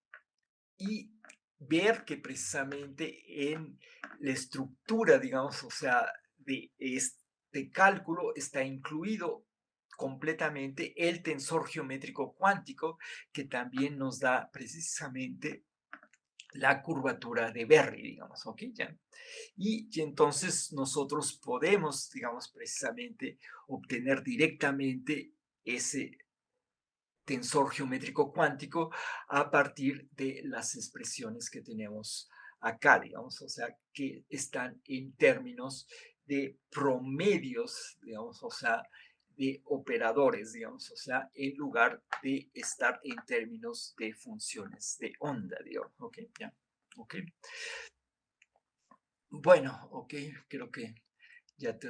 y ver que precisamente en la estructura, digamos, o sea, de este cálculo está incluido completamente el tensor geométrico cuántico, que también nos da precisamente la curvatura de Berry, digamos, ¿ok? ¿Ya? Y entonces nosotros podemos, digamos, precisamente obtener directamente ese tensor geométrico cuántico a partir de las expresiones que tenemos acá, digamos, o sea, que están en términos de promedios, digamos, o sea, de operadores, digamos, o sea, en lugar de estar en términos de funciones de onda, digamos, ¿ok? ¿Ya? ¿Ok? Bueno, ok, creo que ya te